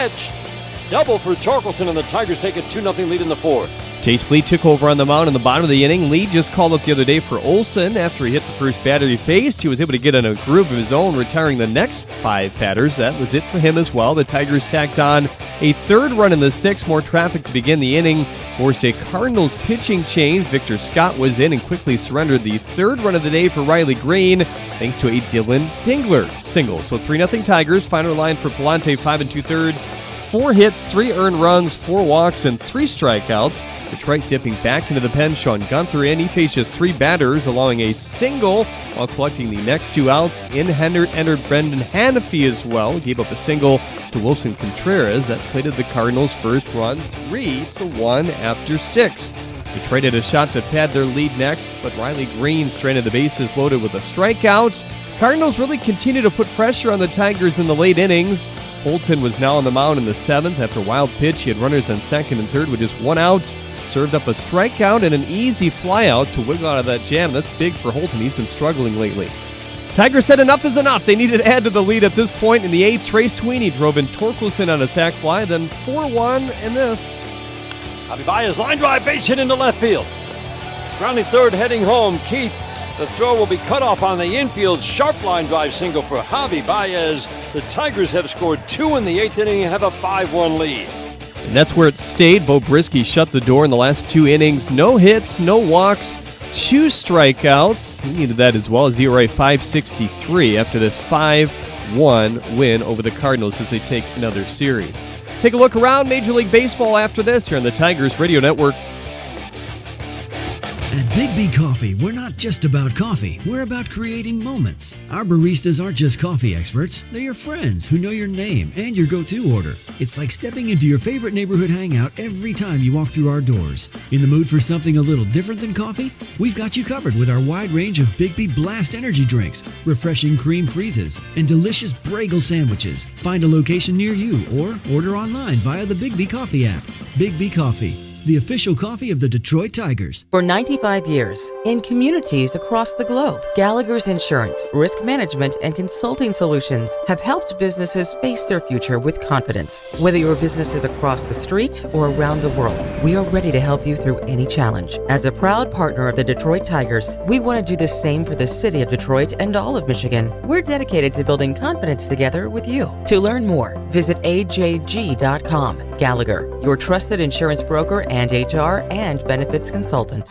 catch. Double for Torkelson, and the Tigers take a 2-0 lead in the fourth. Chase Lee took over on the mound in the bottom of the inning. Lee just called up the other day for Olsen after he hit the first batter he faced. He was able to get in a groove of his own, retiring the next 5 batters. That was it for him as well. The Tigers tacked on a third run in the sixth. More traffic to begin the inning forced a Cardinals pitching change. Victor Scott was in and quickly surrendered the third run of the day for Riley Green, thanks to a Dylan Dingler single. So 3-0 Tigers. Final line for Palante, 5 2/3. 4 hits, 3 earned runs, 4 walks, and 3 strikeouts. Detroit dipping back into the pen. Sean Gunther in. He faced just 3 batters, allowing a single while collecting the next 2 outs. In entered Brendan Hanafy as well. Gave up a single to Wilson Contreras. That plated the Cardinals' first run 3-1 after 6. Detroit had a shot to pad their lead next, but Riley Green stranded the bases loaded with a strikeout. Cardinals really continue to put pressure on the Tigers in the late innings. Holton was now on the mound in the 7th. After a wild pitch, he had runners on 2nd and 3rd with just 1 out. Served up a strikeout and an easy flyout to wiggle out of that jam. That's big for Holton. He's been struggling lately. Tigers said enough is enough. They needed to add to the lead at this point. In the 8th, Trey Sweeney drove in Torkelson on a sac fly, then 4-1 in this. Javi Baez line drive, base hit into left field. Grounding third, heading home, Keith. The throw will be cut off on the infield. Sharp line drive single for Javi Baez. The Tigers have scored 2 in the 8th inning and have a 5-1 lead. And that's where it stayed. Bo Brisky shut the door in the last 2 innings. No hits, no walks, 2 strikeouts. He needed that as well. His ERA 5.63 after this 5-1 win over the Cardinals as they take another series. Take a look around Major League Baseball after this here on the Tigers Radio Network. At Big B Coffee, we're not just about coffee, we're about creating moments. Our baristas aren't just coffee experts, they're your friends who know your name and your go-to order. It's like stepping into your favorite neighborhood hangout every time you walk through our doors. In the mood for something a little different than coffee? We've got you covered with our wide range of Big B Blast energy drinks, refreshing cream freezes, and delicious bagel sandwiches. Find a location near you or order online via the Big B Coffee app. Big B Coffee, the official coffee of the Detroit Tigers. For 95 years, in communities across the globe, Gallagher's Insurance, Risk Management, and Consulting Solutions have helped businesses face their future with confidence. Whether your business is across the street or around the world, we are ready to help you through any challenge. As a proud partner of the Detroit Tigers, we want to do the same for the city of Detroit and all of Michigan. We're dedicated to building confidence together with you. To learn more, visit ajg.com. Gallagher, your trusted insurance broker and HR and benefits consultant.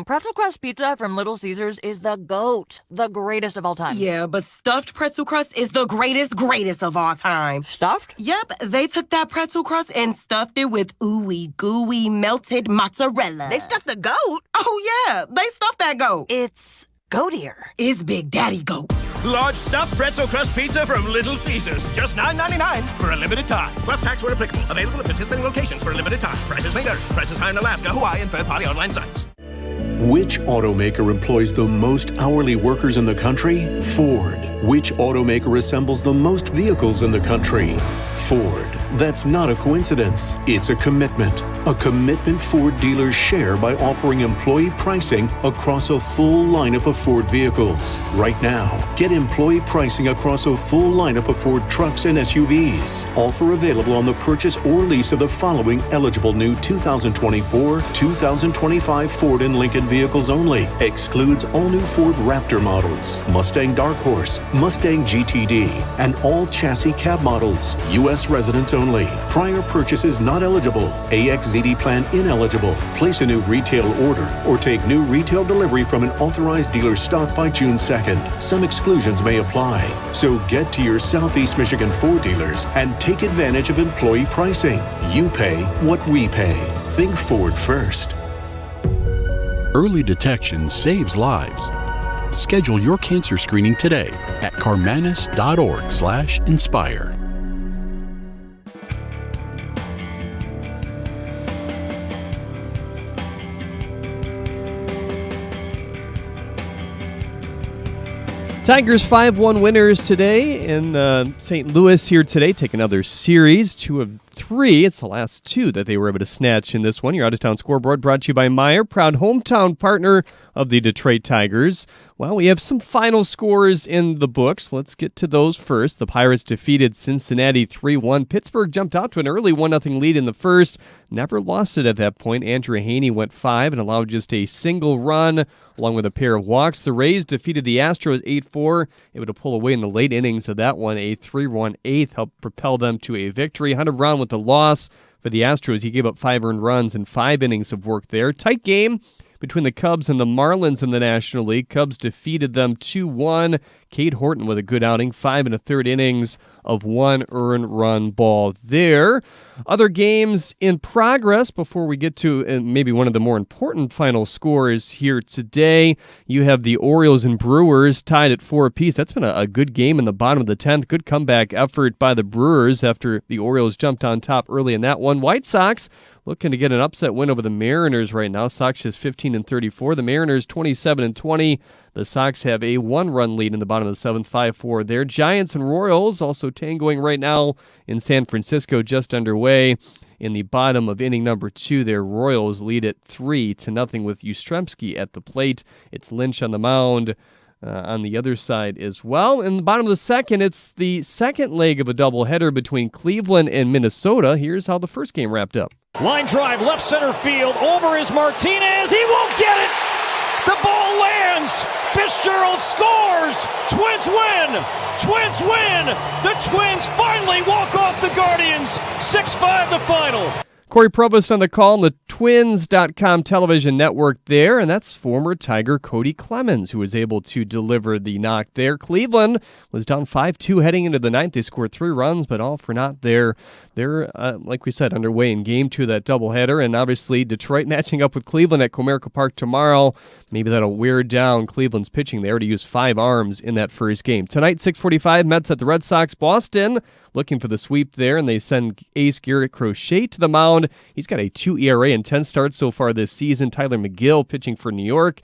Pretzel crust pizza from Little Caesars is the GOAT, the greatest of all time. Yeah, but stuffed pretzel crust is the greatest of all time. Stuffed? Yep, they took that pretzel crust and stuffed it with ooey gooey melted mozzarella. They stuffed the goat? Oh yeah, they stuffed that goat. It's goatier. It's Big Daddy Goat. Large stuffed pretzel crust pizza from Little Caesars. Just $9.99 for a limited time. Plus tax where applicable. Available at participating locations for a limited time. Prices may vary. Prices high in Alaska, Hawaii, and third-party online sites. Which automaker employs the most hourly workers in the country? Ford. Which automaker assembles the most vehicles in the country? Ford. That's not a coincidence. It's a commitment. A commitment Ford dealers share by offering employee pricing across a full lineup of Ford vehicles. Right now, get employee pricing across a full lineup of Ford trucks and SUVs. Offer available on the purchase or lease of the following eligible new 2024, 2025 Ford and Lincoln vehicles only. Excludes all new Ford Raptor models, Mustang Dark Horse, Mustang GTD, and all chassis cab models. U.S. residents only. Prior purchases not eligible. AXZD plan ineligible. Place a new retail order or take new retail delivery from an authorized dealer stock by June 2nd. Some exclusions may apply. So get to your Southeast Michigan Ford dealers and take advantage of employee pricing. You pay what we pay. Think Ford first. Early detection saves lives. Schedule your cancer screening today at carmanis.org/inspire. Tigers 5-1 winners today in St. Louis here today. Take another series. 2 of 3. It's the last 2 that they were able to snatch in this one. Your out-of-town scoreboard brought to you by Meijer, proud hometown partner of the Detroit Tigers. Well, we have some final scores in the books. Let's get to those first. The Pirates defeated Cincinnati 3-1. Pittsburgh jumped out to an early 1-0 lead in the first. Never lost it at that point. Andrew Haney went 5 and allowed just a single run along with a pair of walks. The Rays defeated the Astros 8-4. Able to pull away in the late innings of that one. A 3-run eighth helped propel them to a victory. Hunter Brown with the loss for the Astros. He gave up 5 earned runs in 5 innings of work there. Tight game between the Cubs and the Marlins in the National League. Cubs defeated them 2-1. Cade Horton with a good outing, 5 1/3 innings of 1 earned run ball there. Other games in progress before we get to maybe one of the more important final scores here today. You have the Orioles and Brewers tied at 4 apiece. That's been a good game in the bottom of the 10th. Good comeback effort by the Brewers after the Orioles jumped on top early in that one. White Sox looking to get an upset win over the Mariners right now. Sox is 15-34. The Mariners 27-20. The Sox have a 1-run lead in the bottom of the 7th, 5-4 there. Giants and Royals also tangoing right now in San Francisco, just underway. In the bottom of inning number 2, their Royals lead at 3-0 with Yastrzemski at the plate. It's Lynch on the mound on the other side as well. In the bottom of the 2nd, it's the second leg of a doubleheader between Cleveland and Minnesota. Here's how the first game wrapped up. Line drive, left center field, over is Martinez, he won't get it! The ball lands! Fitzgerald scores! Twins win! Twins win! The Twins finally walk off the Guardians! 6-5 the final! Corey Provost on the call on the Twins.com television network there, and that's former Tiger Cody Clemens who was able to deliver the knock there. Cleveland was down 5-2 heading into the 9th. They scored 3 runs, but all for naught there. They're, like we said, underway in Game 2 of that doubleheader, and obviously Detroit matching up with Cleveland at Comerica Park tomorrow. Maybe that'll wear down Cleveland's pitching. They already used 5 arms in that first game. Tonight, 6:45, Mets at the Red Sox. Boston looking for the sweep there, and they send ace Garrett Crochet to the mound. He's got a 2 ERA and 10 starts so far this season. Tyler McGill pitching for New York.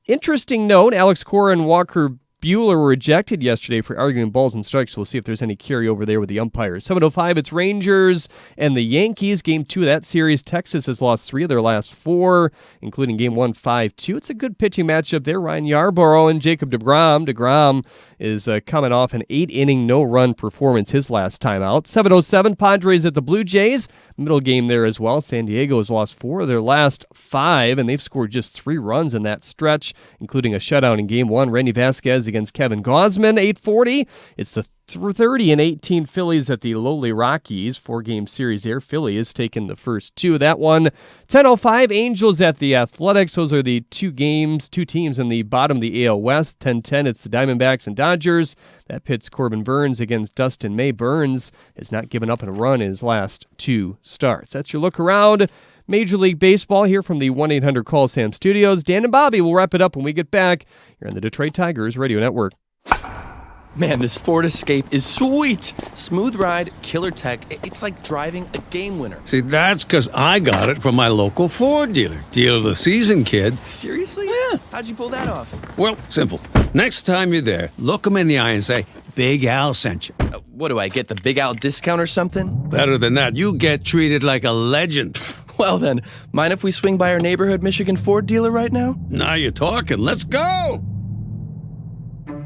Interesting note, Alex Cora and Walker Buehler were ejected yesterday for arguing balls and strikes. We'll see if there's any carryover there with the umpires. 7:05, it's Rangers and the Yankees. Game 2 of that series. Texas has lost 3 of their last 4, including Game 1, 5-2. It's a good pitching matchup there. Ryan Yarbrough and Jacob deGrom. DeGrom is coming off an 8-inning no-run performance his last time out. 7:07, Padres at the Blue Jays. Middle game there as well. San Diego has lost 4 of their last 5, and they've scored just 3 runs in that stretch, including a shutout in Game 1. Randy Vasquez against Kevin Gausman. 8:40, it's the 30-18 Phillies at the lowly Rockies. 4-game series there. Philly has taken the first 2 of that one. 10:05, Angels at the Athletics. Those are the 2 teams in the bottom of the AL West. 10:10, it's the Diamondbacks and Dodgers. That pits Corbin Burns against Dustin May. Burns has not given up a run in his last 2 starts. That's your look around Major League Baseball here from the 1-800-CALL-SAM studios. Dan and Bobby will wrap it up when we get back here on the Detroit Tigers Radio Network. Man, this Ford Escape is sweet. Smooth ride, killer tech. It's like driving a game winner. See, that's because I got it from my local Ford dealer. Deal of the season, kid. Seriously? Yeah. How'd you pull that off? Well, simple. Next time you're there, look them in the eye and say, Big Al sent you. What do I get, the Big Al discount or something? Better than that, you get treated like a legend. Well then, mind if we swing by our neighborhood Michigan Ford dealer right now? Now you're talking. Let's go!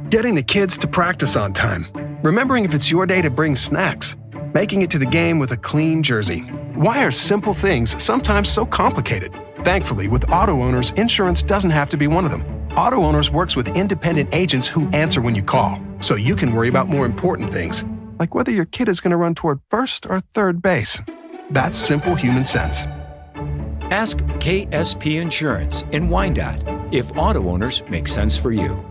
Getting the kids to practice on time. Remembering if it's your day to bring snacks. Making it to the game with a clean jersey. Why are simple things sometimes so complicated? Thankfully, with Auto Owners, insurance doesn't have to be one of them. Auto Owners works with independent agents who answer when you call, so you can worry about more important things, like whether your kid is going to run toward first or third base. That's simple human sense. Ask KSP Insurance in Wyandotte if Auto Owners make sense for you.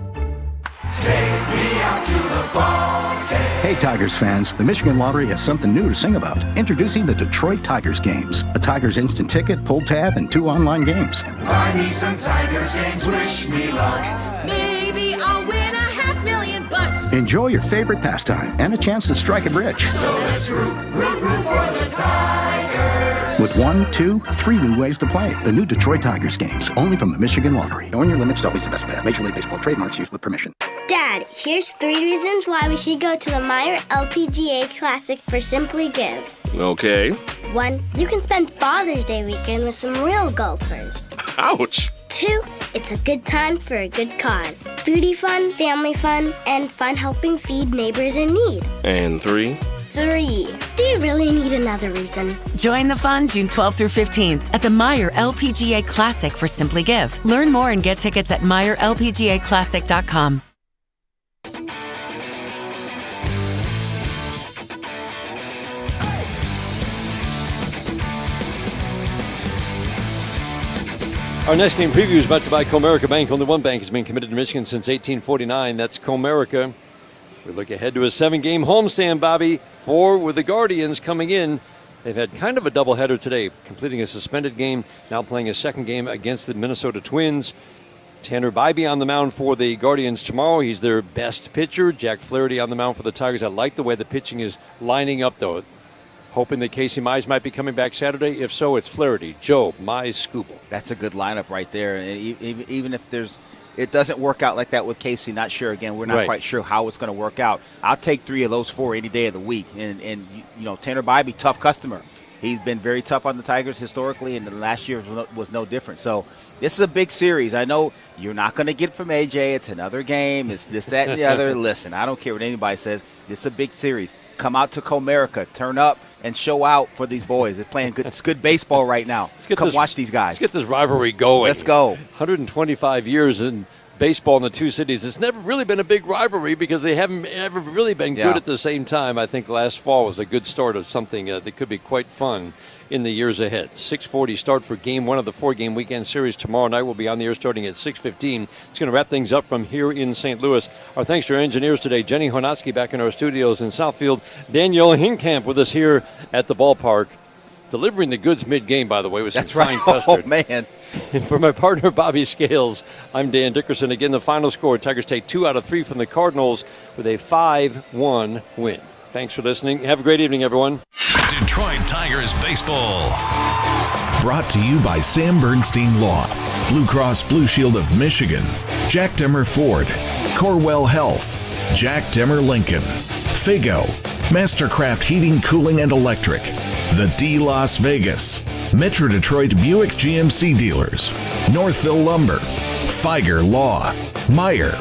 Take me out to the ball game. Hey Tigers fans, the Michigan Lottery has something new to sing about. Introducing the Detroit Tigers Games. A Tigers instant ticket, pull tab, and 2 online games. Buy me some Tigers games, wish me luck. Maybe I'll win $500,000. Enjoy your favorite pastime and a chance to strike it rich. So let's root for the Tigers. With 1, 2, 3 new ways to play. The new Detroit Tigers Games, only from the Michigan Lottery. Knowing your limits is always the best bet. Major League Baseball trademarks used with permission. Dad, Dad, here's 3 reasons why we should go to the Meyer LPGA Classic for Simply Give. Okay. 1, you can spend Father's Day weekend with some real golfers. Ouch. 2, it's a good time for a good cause. Foodie fun, family fun, and fun helping feed neighbors in need. And 3. 3, do you really need another reason? Join the fun June 12th through 15th at the Meyer LPGA Classic for Simply Give. Learn more and get tickets at MeyerLPGAClassic.com. Our next game preview is brought to you by Comerica Bank. Only one bank has been committed to Michigan since 1849. That's Comerica. We look ahead to a 7-game homestand, Bobby. 4 with the Guardians coming in. They've had kind of a doubleheader today, completing a suspended game, now playing a second game against the Minnesota Twins. Tanner Bybee on the mound for the Guardians tomorrow. He's their best pitcher. Jack Flaherty on the mound for the Tigers. I like the way the pitching is lining up, though. Hoping that Casey Mize might be coming back Saturday. If so, it's Flaherty, Jobe, Mize, Skubal. That's a good lineup right there. And even if it doesn't work out like that with Casey, not sure. Again, we're not quite sure how it's going to work out. I'll take 3 of those 4 any day of the week. And Tanner Bybee, tough customer. He's been very tough on the Tigers historically, and the last year was no different. So this is a big series. I know you're not going to get from AJ. It's another game. It's this, that, and the other. Listen, I don't care what anybody says. This is a big series. Come out to Comerica. Turn up and show out for these boys. They're playing good. It's good baseball right now. Come watch these guys. Let's get this rivalry going. Let's go. 125 years in baseball in the two cities. It's never really been a big rivalry because they haven't ever really been good at the same time. I think last fall was a good start of something that could be quite fun in the years ahead. 6:40 start for Game 1 of the 4-game weekend series tomorrow night. We'll be on the air starting at 6:15. It's going to wrap things up from here in St. Louis. Our thanks to our engineers today, Jenny Honatsky back in our studios in Southfield, Danielle Hinkamp with us here at the ballpark. Delivering the goods mid-game, by the way, was some fine custard. Oh, man. And for my partner, Bobby Scales, I'm Dan Dickerson. Again, the final score, Tigers take 2 out of 3 from the Cardinals with a 5-1 win. Thanks for listening. Have a great evening, everyone. Detroit Tigers Baseball. Brought to you by Sam Bernstein Law, Blue Cross Blue Shield of Michigan, Jack Demmer Ford, Corwell Health, Jack Demmer Lincoln, Fago, Mastercraft Heating, Cooling, and Electric, The D Las Vegas, Metro Detroit Buick GMC Dealers, Northville Lumber, Feiger Law, Meyer,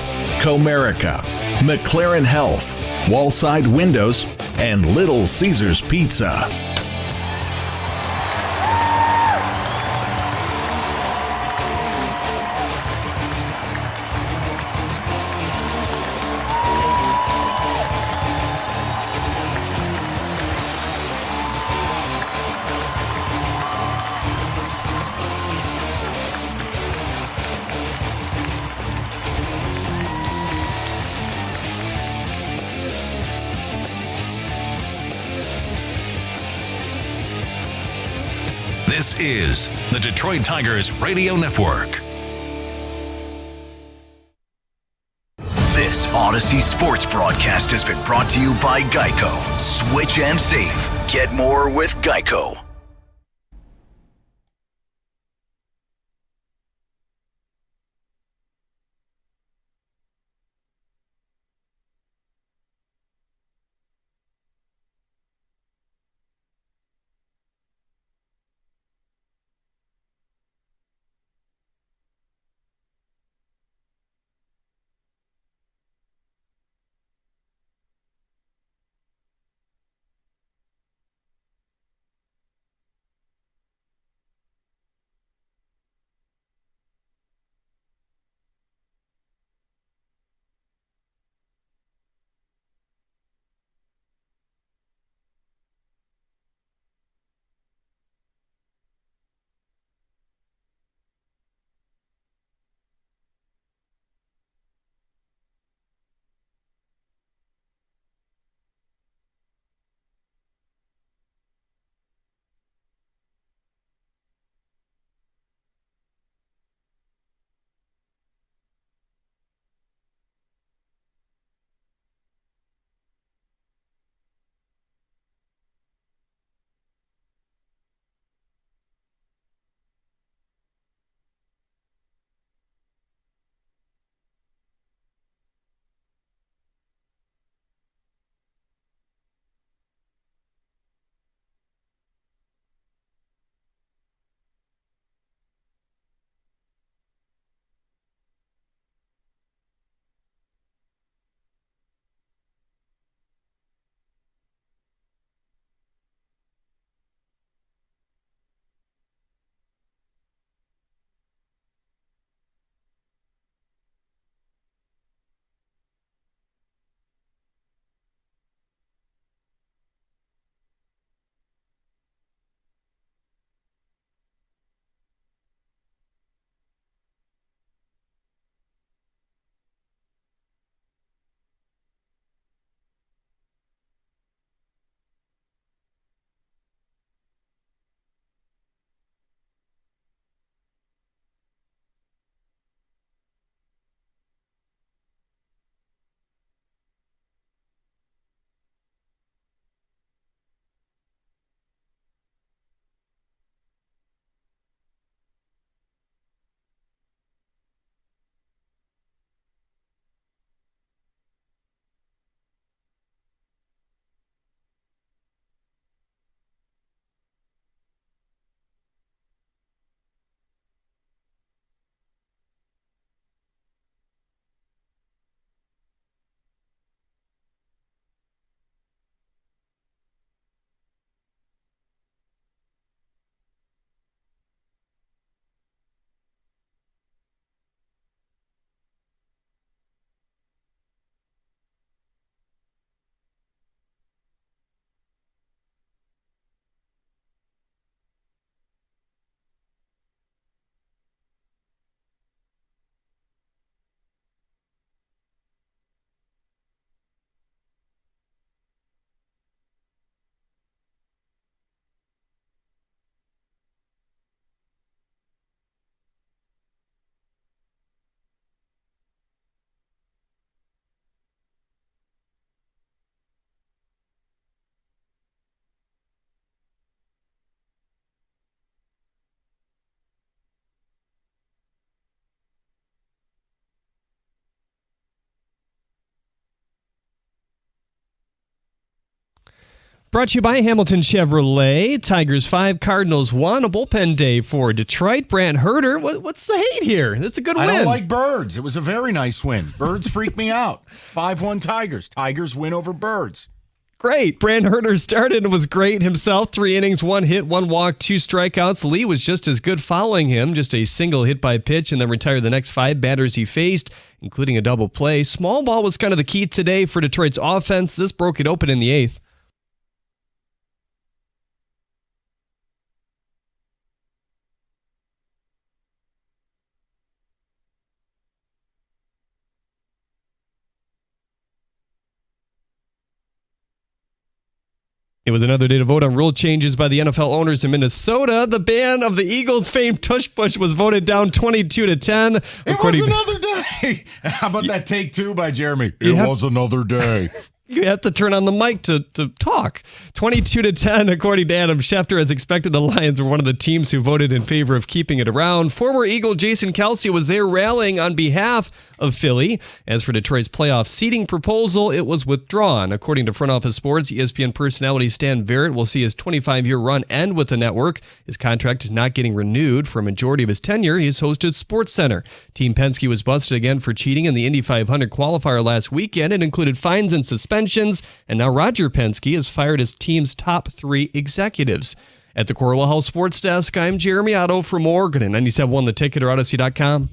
Comerica, McLaren Health, Wallside Windows, and Little Caesars Pizza. This is the Detroit Tigers Radio Network. This Odyssey Sports broadcast has been brought to you by Geico. Switch and save. Get more with Geico. Brought to you by Hamilton Chevrolet. Tigers 5, Cardinals 1. A bullpen day for Detroit. Brant Herter. What's the hate here? That's a good win. I don't like Birds. It was a very nice win. Birds freak me out. 5-1 Tigers. Tigers win over Birds. Great. Brant Herter started and was great himself. 3 innings, 1 hit, 1 walk, 2 strikeouts. Lee was just as good following him. Just a single hit by pitch and then retired the next 5 batters he faced, including a double play. Small ball was kind of the key today for Detroit's offense. This broke it open in the 8th. It was another day to vote on rule changes by the NFL owners in Minnesota. The ban of the Eagles' famed tush push was voted down 22-10. It was another day. How about that take 2 by Jeremy? It was another day. You have to turn on the mic to talk. 22-10, according to Adam Schefter. As expected, the Lions were one of the teams who voted in favor of keeping it around. Former Eagle Jason Kelce was there rallying on behalf of Philly. As for Detroit's playoff seeding proposal, it was withdrawn. According to Front Office Sports, ESPN personality Stan Verrett will see his 25-year run end with the network. His contract is not getting renewed. For a majority of his tenure, he's hosted SportsCenter. Team Penske was busted again for cheating in the Indy 500 qualifier last weekend. It included fines and suspensions. And now Roger Penske has fired his team's top 3 executives. At the Corwell Health Sports Desk, I'm Jeremy Otto for Morgan at 97.1 The Ticket or Odyssey.com.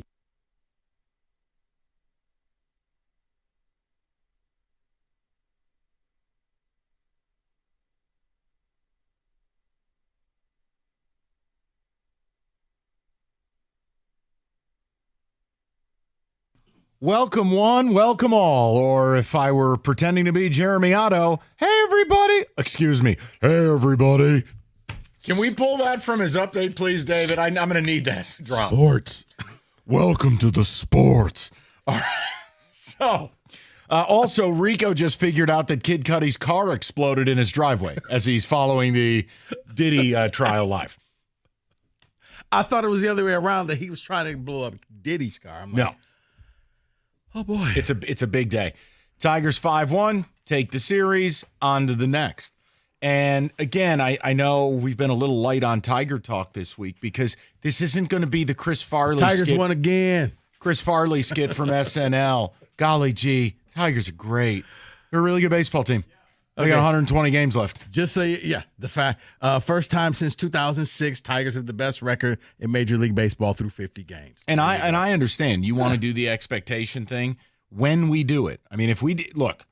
Welcome one, welcome all. Or if I were pretending to be Jeremy Otto, hey everybody. Excuse me. Hey everybody. Can we pull that from his update, please, David? I'm going to need that drop. Sports. Welcome to the sports. All right. So, also, Rico just figured out that Kid Cudi's car exploded in his driveway as he's following the Diddy trial live. I thought it was the other way around, that he was trying to blow up Diddy's car. I'm like, No. Oh, boy. It's a big day. Tigers 5-1, take the series, on to the next. And, again, I know we've been a little light on Tiger talk this week because this isn't going to be the Chris Farley Tigers skit. won again. Chris Farley skit from SNL. Golly gee, Tigers are great. They're a really good baseball team. They got 120 games left. Just say, the fact, first time since 2006, Tigers have the best record in Major League Baseball through 50 games. And I understand you want to do the expectation thing when we do it. I mean, if we look,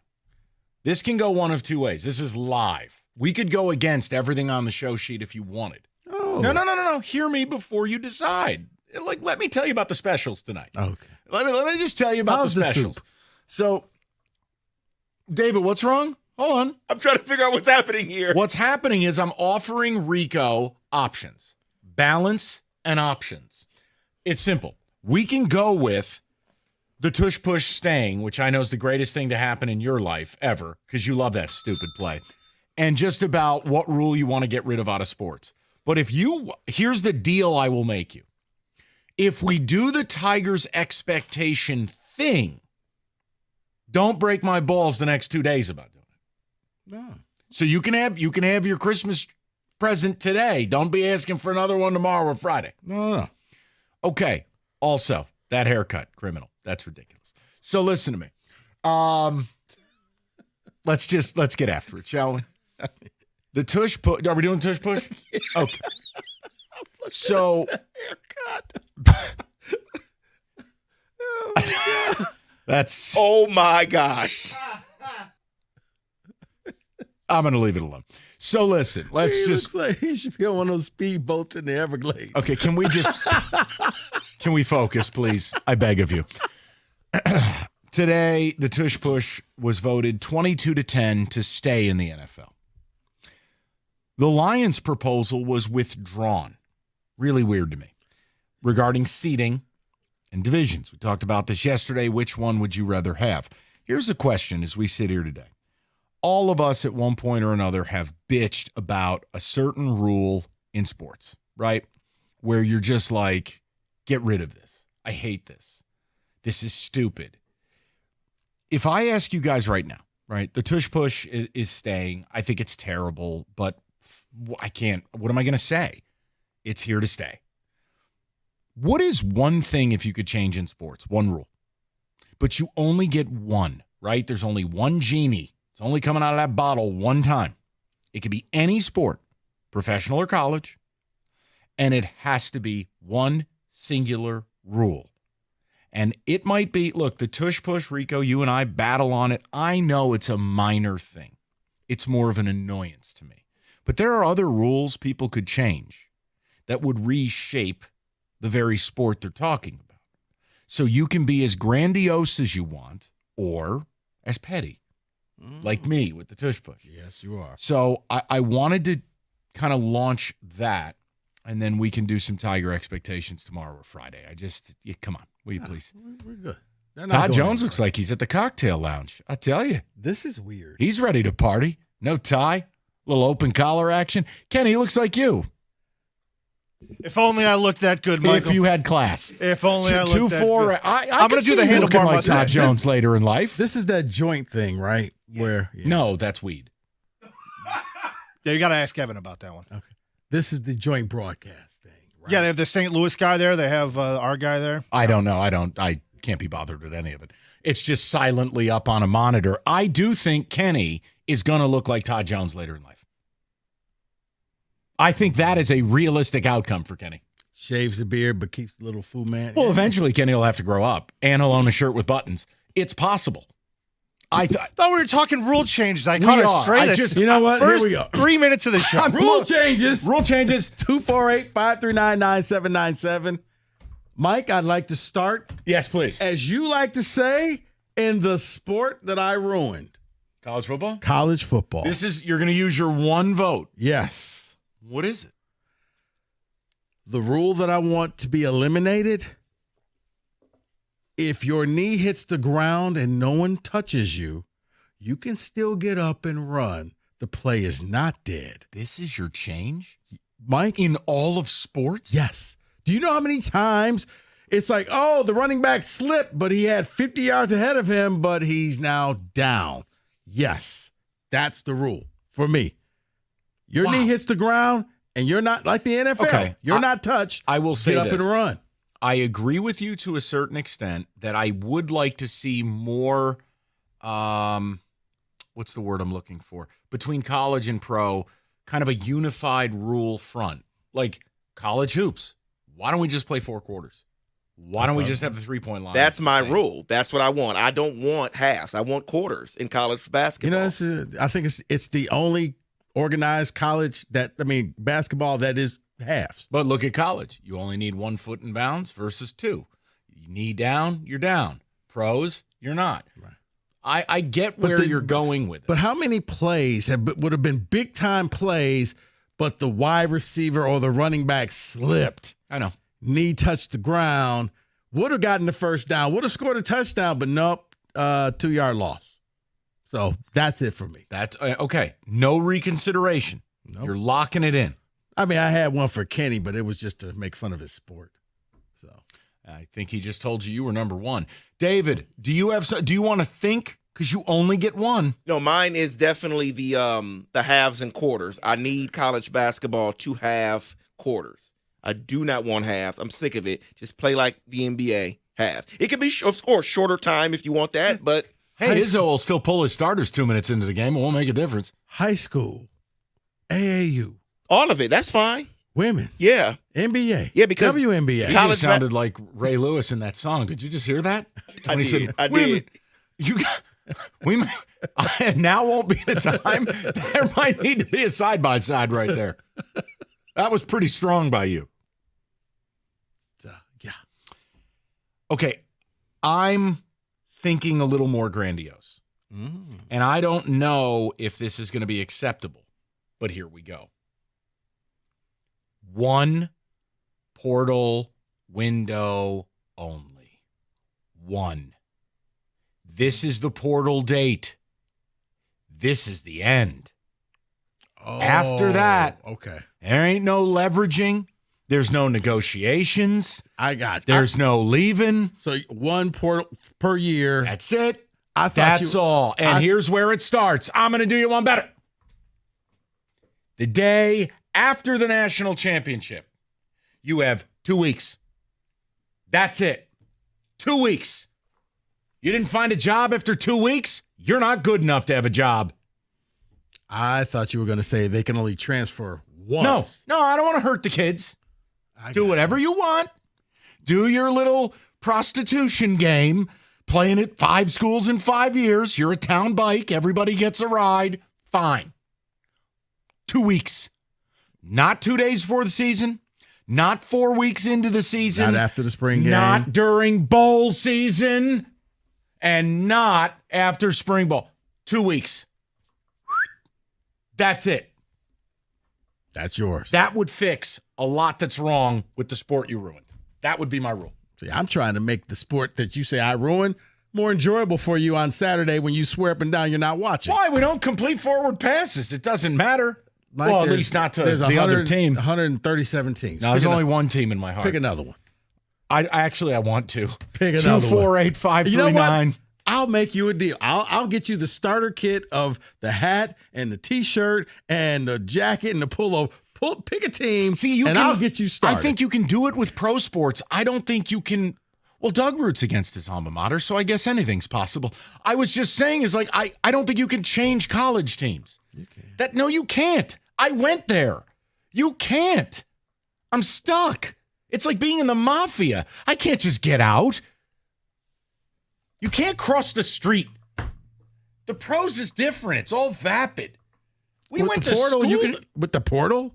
this can go one of 2 ways. This is live. We could go against everything on the show sheet if you wanted. Oh. No. Hear me before you decide. Like, let me tell you about the specials tonight. Okay. Let me just tell you about How's the specials. So, David, what's wrong? Hold on. I'm trying to figure out what's happening here. What's happening is I'm offering Rico options, balance and options. It's simple. We can go with the tush push staying, which I know is the greatest thing to happen in your life ever because you love that stupid play, and just about what rule you want to get rid of out of sports. But here's the deal I will make you. If we do the Tigers expectation thing, don't break my balls the next 2 days about doing it. No. So you can have your Christmas present today. Don't be asking for another one tomorrow or Friday. No. Okay. Also, that haircut, criminal. That's ridiculous. So listen to me. Let's get after it, shall we? The tush push. Are we doing tush push? Okay. So that's. Oh my gosh. I'm going to leave it alone. So listen, Looks like he should be on one of those speedboats in the Everglades. Okay, can we focus, please? I beg of you. Today, the tush push was voted 22-10 to stay in the NFL. The Lions' proposal was withdrawn. Really weird to me. Regarding seeding and divisions. We talked about this yesterday. Which one would you rather have? Here's the question as we sit here today. All of us at one point or another have bitched about a certain rule in sports, right? Where you're just like, get rid of this. I hate this. This is stupid. If I ask you guys right now, right? The tush push is staying. I think it's terrible, but I can't. What am I going to say? It's here to stay. What is one thing if you could change in sports? One rule. But you only get one, right? There's only one genie. It's only coming out of that bottle one time. It could be any sport, professional or college, and it has to be one singular rule. And it might be, look, the tush push, Rico, you and I battle on it. I know it's a minor thing. It's more of an annoyance to me. But there are other rules people could change that would reshape the very sport they're talking about. So you can be as grandiose as you want or as petty, like me with the tush push. Yes, you are. So I wanted to kind of launch that, and then we can do some Tiger expectations tomorrow or Friday. Come on, will you please? We're good. Todd Jones looks like he's at the cocktail lounge. I tell you. This is weird. He's ready to party. No tie, little open collar action. Kenny looks like you. If only I looked that good, Michael. If you had class. If only I looked that 2-4. good. I'm going to do the handlebar like Todd Jones later in life. This is that joint thing, right? Where No, that's weed. Yeah, you got to ask Kevin about that one. Okay. This is the joint broadcast thing, right? Yeah, they have the St. Louis guy there. They have our guy there. I don't know. I can't be bothered with any of it. It's just silently up on a monitor. I do think Kenny is going to look like Todd Jones later in life. I think that is a realistic outcome for Kenny. Shaves the beard but keeps the little Fu Man. Well, eventually Kenny will have to grow up and he'll own a shirt with buttons. It's possible. I thought we were talking rule changes. I caught it straight. You know what? First Here we go. 3 minutes of the show. Rule changes. 248-539-9797. Mike, I'd like to start. Yes, please. As you like to say, in the sport that I ruined. College football? College football. You're going to use your one vote. Yes. What is it? The rule that I want to be eliminated, if your knee hits the ground and no one touches you, you can still get up and run. The play is not dead. This is your change? Mike? In all of sports? Yes. Do you know how many times it's like, oh, the running back slipped, but he had 50 yards ahead of him, but he's now down. Yes, that's the rule for me. Your knee hits the ground, and you're not like the NFL. Okay. You're not touched. I will say Get up this. and run. I agree with you to a certain extent that I would like to see more, what's the word I'm looking for, between college and pro, kind of a unified rule front. Like college hoops. Why don't we just play 4 quarters? Why don't we just have the 3-point line? That's my rule. That's what I want. I don't want halves. I want quarters in college basketball. I think it's the only organized college basketball that is halves. But look at college. You only need 1 foot in bounds versus 2. Knee down, you're down. Pros, you're not. Right. I get where you're going with it. But how many plays would have been big time plays, but the wide receiver or the running back slipped? I know. Knee touched the ground, would have gotten the first down, would have scored a touchdown, but nope, 2-yard loss. So that's it for me. That's okay. No reconsideration. Nope. You're locking it in. I mean, I had one for Kenny, but it was just to make fun of his sport. So I think he just told you were number 1. David, do you want to think because you only get one? No, mine is definitely the halves and quarters. I need college basketball to have quarters. I do not want halves. I'm sick of it. Just play like the NBA halves. It can be of course shorter time if you want that, but. Hey, Izzo will still pull his starters 2 minutes into the game. It won't make a difference. High school, AAU. All of it. That's fine. Women. Yeah. NBA. Yeah, because WNBA. He just sounded like Ray Lewis in that song. Did you just hear that? I did. We now won't be the time. There might need to be a side-by-side right there. That was pretty strong by you. Yeah. Okay. I'm thinking a little more grandiose. And I don't know if this is going to be acceptable, but here we go. 1 portal window only. 1. This is the portal date. This is the end. After that, okay, there ain't no leveraging. There's no negotiations. I got you. There's no leaving. So 1 portal per year. That's it. That's all. And here's where it starts. I'm going to do you one better. The day after the national championship, you have 2 weeks. That's it. 2 weeks. You didn't find a job after 2 weeks? You're not good enough to have a job. I thought you were going to say they can only transfer once. No, I don't want to hurt the kids. Do whatever you want. Do your little prostitution game. Playing at 5 schools in 5 years. You're a town bike. Everybody gets a ride. Fine. 2 weeks. Not 2 days before the season. Not 4 weeks into the season. Not after the spring game. Not during bowl season. And not after spring ball. 2 weeks. That's it. That's yours. That would fix a lot that's wrong with the sport you ruined. That would be my rule. See, I'm trying to make the sport that you say I ruined more enjoyable for you on Saturday when you swear up and down you're not watching. Why? We don't complete forward passes. It doesn't matter. Well, at least not to the other team. 137 teams. No, there's only one team in my heart. Pick another one. I want to. Pick another 2, 4, 8, 5, 3, 9. I'll make you a deal. I'll get you the starter kit of the hat and the T-shirt and the jacket and the pullover. Pick a team, I'll get you started. I think you can do it with pro sports. I don't think you can. Well, Doug roots against his alma mater, so I guess anything's possible. I was just saying is like I don't think you can change college teams. You can. No, you can't. I went there. You can't. I'm stuck. It's like being in the mafia. I can't just get out. You can't cross the street. The pros is different. It's all vapid. We went to school. With the portal?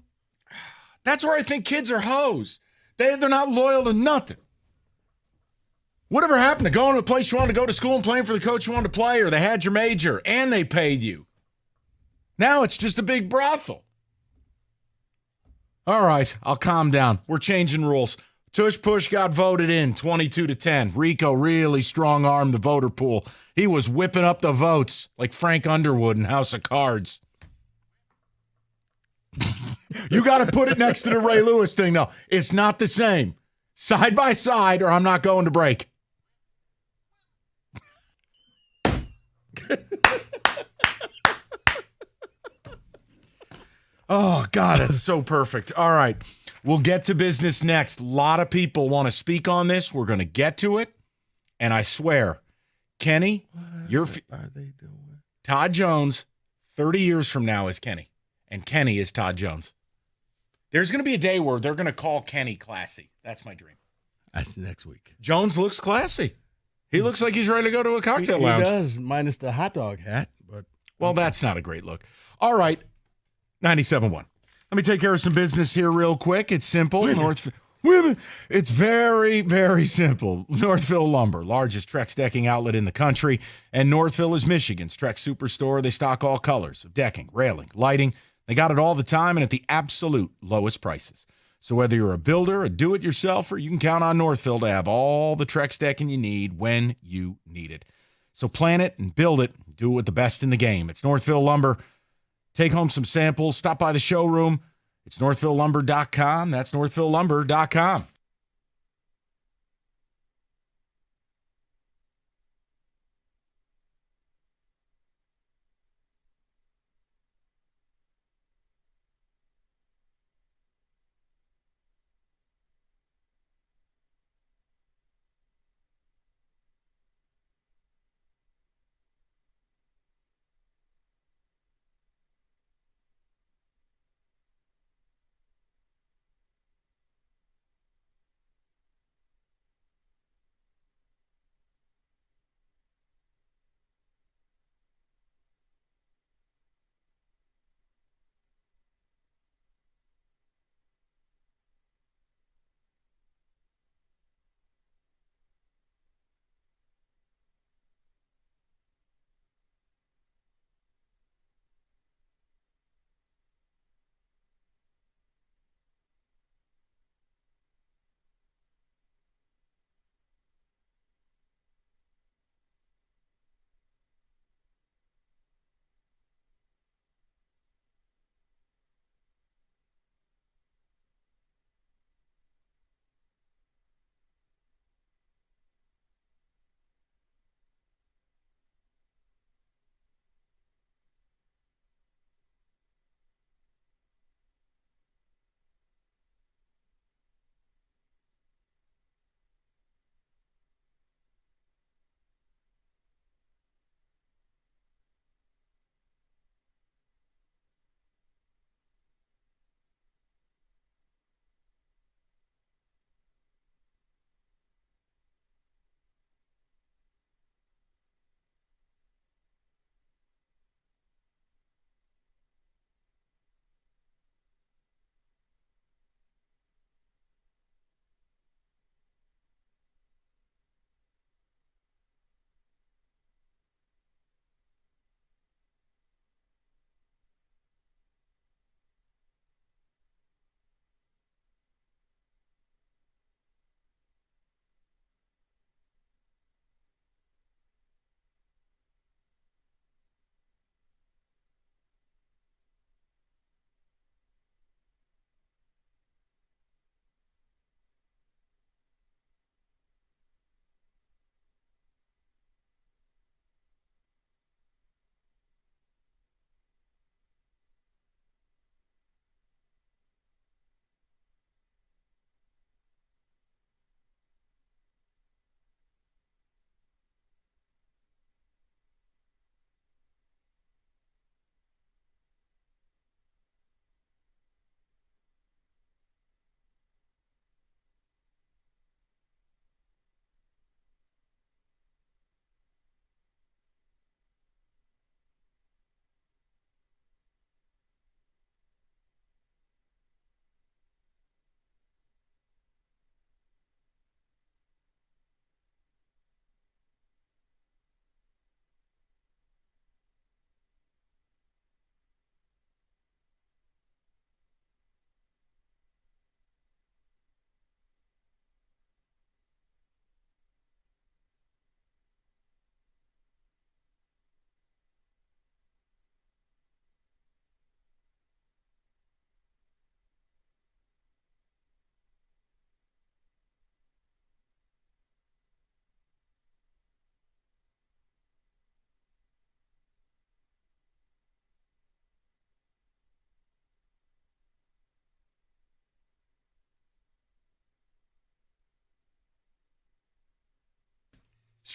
That's where I think kids are hoes. They're not loyal to nothing. Whatever happened to going to a place you wanted to go to school and playing for the coach you wanted to play, or they had your major and they paid you? Now it's just a big brothel. All right, I'll calm down. We're changing rules. Tush Push got voted in 22-10. Rico really strong-armed the voter pool. He was whipping up the votes like Frank Underwood in House of Cards. You got to put it next to the Ray Lewis thing, though. It's not the same. Side by side, or I'm not going to break. Oh, God, it's so perfect. All right. We'll get to business next. A lot of people want to speak on this. We're going to get to it. And I swear, Kenny, what are they doing? Todd Jones, 30 years from now, is Kenny. And Kenny is Todd Jones. There's going to be a day where they're going to call Kenny classy. That's my dream. That's next week. Jones looks classy. He looks like he's ready to go to a cocktail lounge. He does, minus the hot dog hat. But well, that's not a great look. All right, 97.1. Let me take care of some business here real quick. It's simple. It's very, very simple. Northville Lumber, largest Trex decking outlet in the country. And Northville is Michigan's Trex Superstore. They stock all colors of decking, railing, lighting. They got it all the time and at the absolute lowest prices. So whether you're a builder, a do-it-yourselfer, you can count on Northville to have all the Trex decking you need when you need it. So plan it and build it. Do it with the best in the game. It's Northville Lumber. Take home some samples. Stop by the showroom. It's northvillelumber.com. That's northvillelumber.com.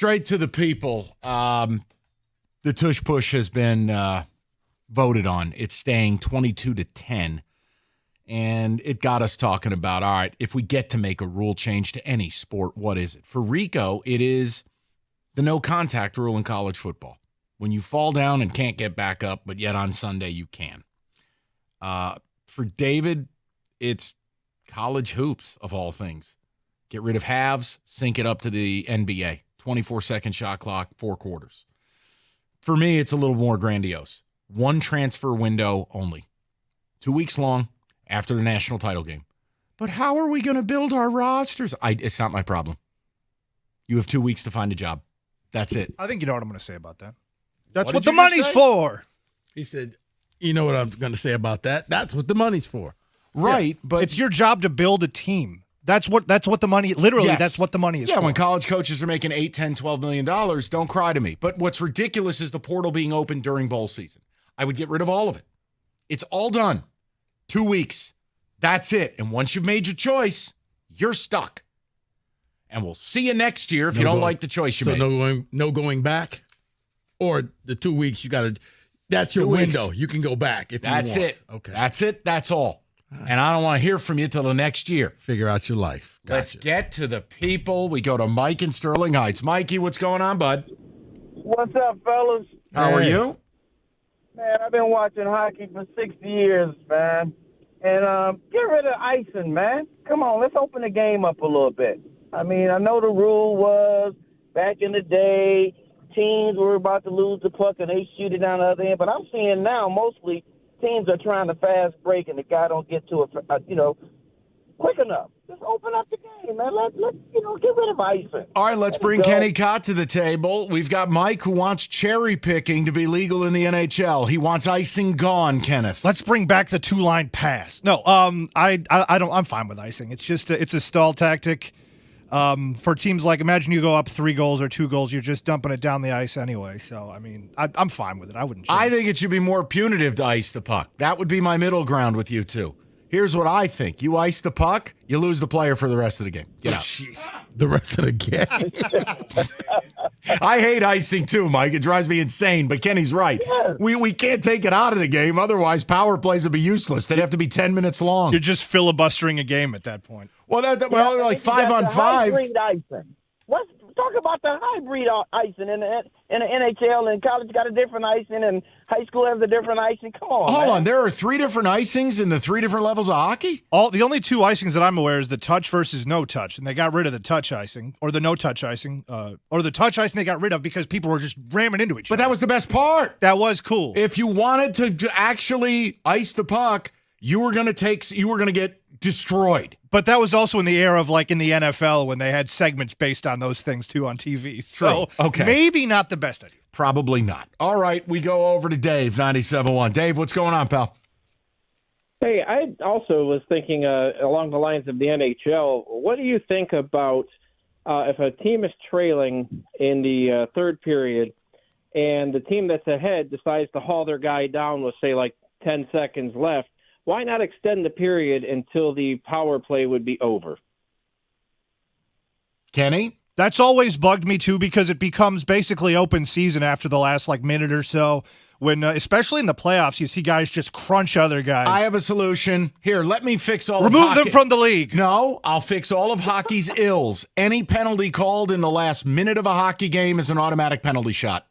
Straight to the people. The tush push has been voted on. It's staying 22-10. And it got us talking about, all right, if we get to make a rule change to any sport, what is it? For Rico, it is the no contact rule in college football. When you fall down and can't get back up, but yet on Sunday you can. For David, it's college hoops of all things. Get rid of halves, sync it up to the NBA. 24-second shot clock, 4 quarters. For me, it's a little more grandiose. 1 transfer window only. 2 weeks long after the national title game. But how are we going to build our rosters? It's not my problem. You have 2 weeks to find a job. That's it. I think you know what I'm going to say about that. That's What what did the you just money's say? for. He said, you know what I'm going to say about that? That's what the money's for. Right, but it's your job to build a team. That's what the money, literally, Yes. that's what the money is Yeah, for. when college coaches are making $8, $10, $12 million, don't cry to me. But what's ridiculous is the portal being open during bowl season. I would get rid of all of it. It's all done. 2 weeks. That's it. And once you've made your choice, you're stuck. And we'll see you next year if you don't like the choice you made. No going back? Or the 2 weeks, you got to, that's your 2 weeks. window. You can go back if That's you want. it. Okay. That's it. That's all. And I don't want to hear from you till the next year. Figure out your life. Let's get to the people. We go to Mike in Sterling Heights. Mikey, what's going on, bud? What's up, fellas? How are you? Man, I've been watching hockey for 60 years, man. And get rid of icing, man. Come on, let's open the game up a little bit. I mean, I know the rule was back in the day, teams were about to lose the puck and they shoot it down the other end. But I'm seeing now mostly teams are trying to fast break and the guy don't get to it, quick enough. Just open up the game, man. Let's get rid of icing. All right, let's bring Kenny Cott to the table. We've got Mike who wants cherry picking to be legal in the NHL. He wants icing gone, Kenneth. Let's bring back the 2-line pass. No, I don't. I'm fine with icing. It's just it's a stall tactic. For teams like, imagine you go up 3 goals or 2 goals, you're just dumping it down the ice anyway. So, I mean, I'm fine with it. I wouldn't change I think it should be more punitive to ice the puck. That would be my middle ground with you two. Here's what I think. You ice the puck, you lose the player for the rest of the game. Get out. The rest of the game. I hate icing too, Mike. It drives me insane, but Kenny's right. We can't take it out of the game. Otherwise, power plays would be useless. They'd have to be 10 minutes long. You're just filibustering a game at that point. Well, like 5-on-5. Hybrid icing. Let's talk about the hybrid icing in the NHL, and college got a different icing, and high school has a different icing. Come on, Hold man. on. There are 3 different icings in the 3 different levels of hockey? The only 2 icings that I'm aware is the touch versus no touch, and they got rid of the touch icing, or the no touch icing, or the touch icing they got rid of because people were just ramming into each other. But that was the best part. That was cool. If you wanted to actually ice the puck, you were going to get destroyed. But that was also in the era of like in the NFL when they had segments based on those things too on TV. So Okay. maybe not the best idea. Probably not. All right, we go over to Dave, 97.1. Dave, what's going on, pal? Hey, I also was thinking along the lines of the NHL. What do you think about if a team is trailing in the third period and the team that's ahead decides to haul their guy down with, say, like 10 seconds left? Why not extend the period until the power play would be over? Kenny? That's always bugged me too because it becomes basically open season after the last minute or so. When especially in the playoffs, you see guys just crunch other guys. I have a solution. Here, let me fix all Remove of them from the league. No, I'll fix all of hockey's ills. Any penalty called in the last minute of a hockey game is an automatic penalty shot.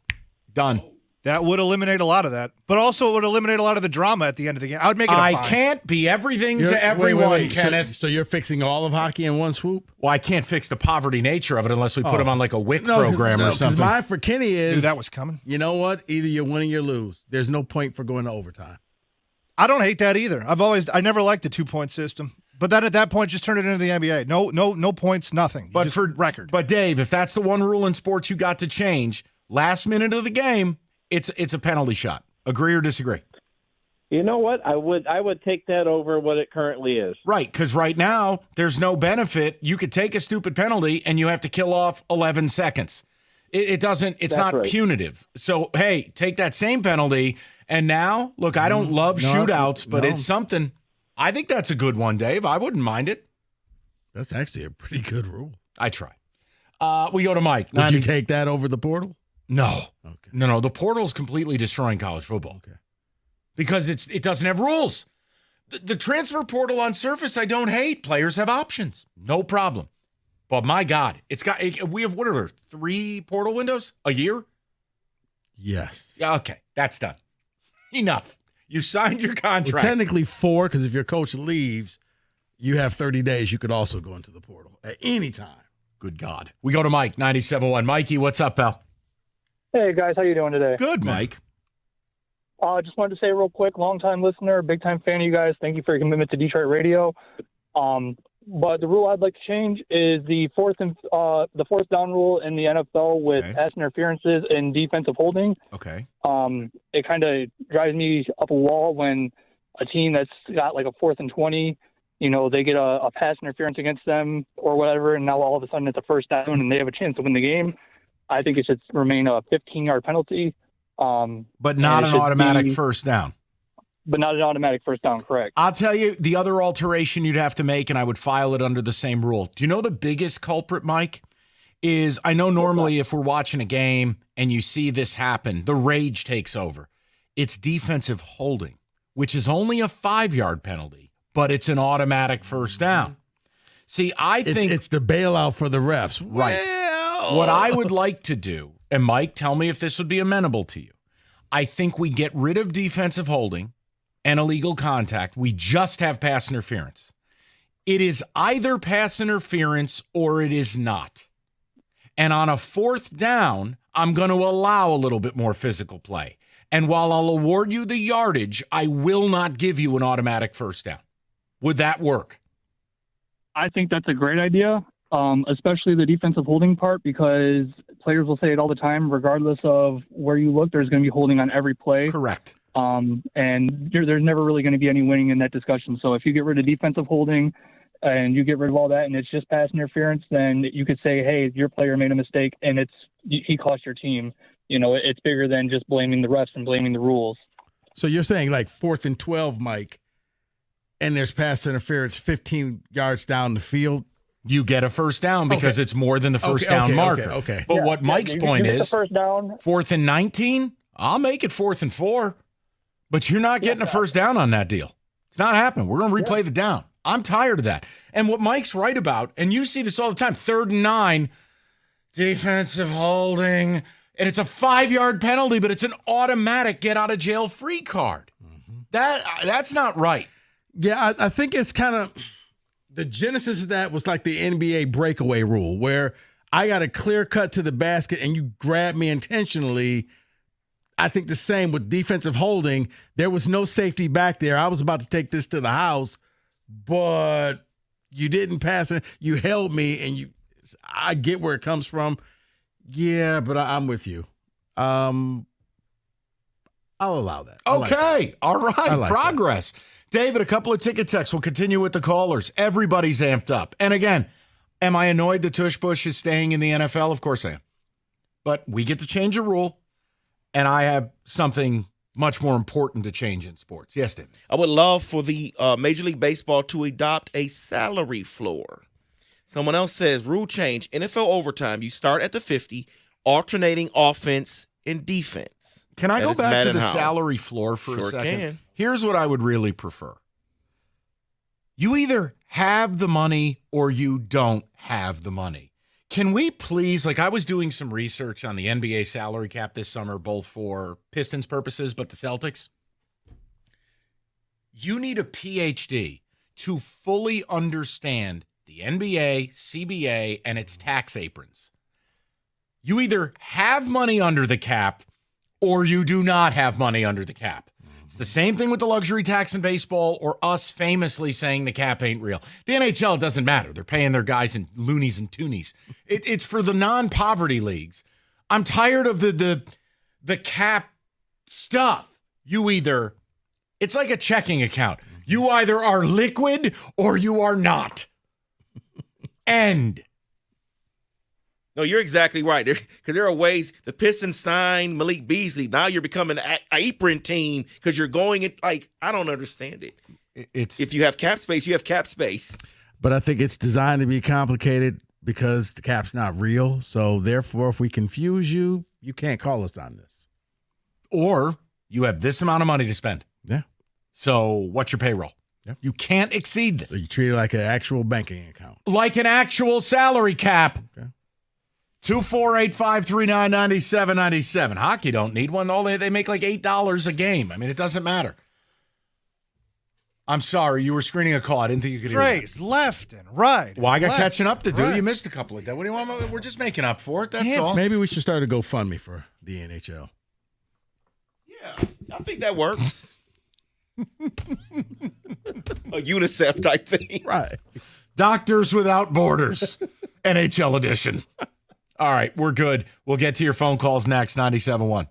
Done. That would eliminate a lot of that. But also it would eliminate a lot of the drama at the end of the game. I would make it a I fine. can't be everything to everyone, wait. Kenneth. So you're fixing all of hockey in one swoop? Well, I can't fix the poverty nature of it unless we put them on like a WIC program or something. Mine for Kenny is, Knew that was coming. You know what? Either you win or you lose. There's no point for going to overtime. I don't hate that either. I never liked the 2-point system. But then at that point, just turn it into the NBA. No points, nothing. But just for record. But Dave, if that's the one rule in sports you got to change, last minute of the game, it's a penalty shot. Agree or disagree? You know what? I would take that over what it currently is. Right, because right now there's no benefit. You could take a stupid penalty and you have to kill off 11 seconds. It's That's not right. punitive. So hey, take that same penalty and now look. I don't love shootouts, but it's something. I think that's a good one, Dave. I wouldn't mind it. That's actually a pretty good rule. I try. We go to Mike. Would you take that over the portal? No. Okay. No. The portal's completely destroying college football. Okay. Because it doesn't have rules. The transfer portal on surface, I don't hate. Players have options. No problem. But my God, we have, whatever, 3 portal windows a year? Yes. Yeah, okay. That's done. Enough. You signed your contract. Well, technically 4, because if your coach leaves, you have 30 days. You could also go into the portal at any time. Good God. We go to Mike, 97.1. Mikey, what's up, pal? Hey, guys. How you doing today? Good, Mike. Just wanted to say real quick, long-time listener, big-time fan of you guys. Thank you for your commitment to Detroit radio. But the rule I'd like to change is the fourth down rule in the NFL with pass interferences and defensive holding. Okay. It kind of drives me up a wall when a team that's got like a 4th and 20, they get a pass interference against them or whatever, and now all of a sudden it's a first down and they have a chance to win the game. I think it should remain a 15-yard penalty. But not an automatic first down. But not an automatic first down, correct. I'll tell you the other alteration you'd have to make, and I would file it under the same rule. Do you know the biggest culprit, Mike? Is I know normally if we're watching a game and you see this happen, the rage takes over. It's defensive holding, which is only a 5-yard penalty, but it's an automatic first down. See, I think it's the bailout for the refs. Right. Well, what I would like to do, and Mike, tell me if this would be amenable to you. I think we get rid of defensive holding and illegal contact. We just have pass interference. It is either pass interference or it is not. And on a 4th down, I'm going to allow a little bit more physical play. And while I'll award you the yardage, I will not give you an automatic first down. Would that work? I think that's a great idea, especially the defensive holding part, because players will say it all the time, regardless of where you look, there's going to be holding on every play. Correct. And there's never really going to be any winning in that discussion. So if you get rid of defensive holding and you get rid of all that and it's just pass interference, then you could say, hey, your player made a mistake and he cost your team. It's bigger than just blaming the refs and blaming the rules. So you're saying like 4th and 12, Mike, and there's pass interference 15 yards down the field. You get a first down because it's more than the first down marker. Okay. But what Mike's point is, first down. 4th and 19, I'll make it 4th and 4. But you're not getting a first down on that deal. It's not happening. We're going to replay the down. I'm tired of that. And what Mike's right about, and you see this all the time, 3rd and 9, defensive holding, and it's a 5-yard penalty, but it's an automatic get-out-of-jail-free card. Mm-hmm. That's not right. Yeah, I think it's kind of the genesis of that was like the NBA breakaway rule, where I got a clear cut to the basket and you grab me intentionally. I think the same with defensive holding. There was no safety back there. I was about to take this to the house, but you didn't pass it. You held me, and I get where it comes from. Yeah, but I'm with you. I'll allow that. Okay. All right. Progress. That. David, a couple of ticket texts. We'll continue with the callers. Everybody's amped up. And again, am I annoyed that Tush Push is staying in the NFL? Of course I am. But we get to change a rule. And I have something much more important to change in sports. Yes, David. I would love for the Major League Baseball to adopt a salary floor. Someone else says, rule change, NFL overtime, you start at the 50, alternating offense and defense. Can I go back to the salary floor for a second? Can. Here's what I would really prefer. You either have the money or you don't have the money. Can we please, I was doing some research on the NBA salary cap this summer, both for Pistons purposes, but the Celtics. You need a PhD to fully understand the NBA, CBA, and its tax aprons. You either have money under the cap or you do not have money under the cap. It's the same thing with the luxury tax in baseball or us famously saying the cap ain't real. The NHL, it doesn't matter. They're paying their guys in loonies and toonies. It's for the non-poverty leagues. I'm tired of the cap stuff. It's like a checking account. You either are liquid or you are not. End. No, you're exactly right. Because there are ways the Pistons signed Malik Beasley. Now you're becoming an apron team because you're going I don't understand it. If you have cap space, you have cap space. But I think it's designed to be complicated because the cap's not real. So therefore, if we confuse you, you can't call us on this. Or you have this amount of money to spend. Yeah. So what's your payroll? Yeah. You can't exceed this. So you treat it like an actual banking account. Like an actual salary cap. Okay. 248-539-9797. Hockey don't need one. They make like $8 a game. I mean, it doesn't matter. I'm sorry, you were screening a call. I didn't think you could hear Trace, that. left and right. Well, I got left, catching up to do. right. You missed a couple of that. What do you want? We're just making up for it. That's all. Maybe we should start a GoFundMe for the NHL. Yeah, I think that works. A UNICEF type thing. Right. Doctors Without Borders, NHL edition. All right, we're good. We'll get to your phone calls next, 97.1.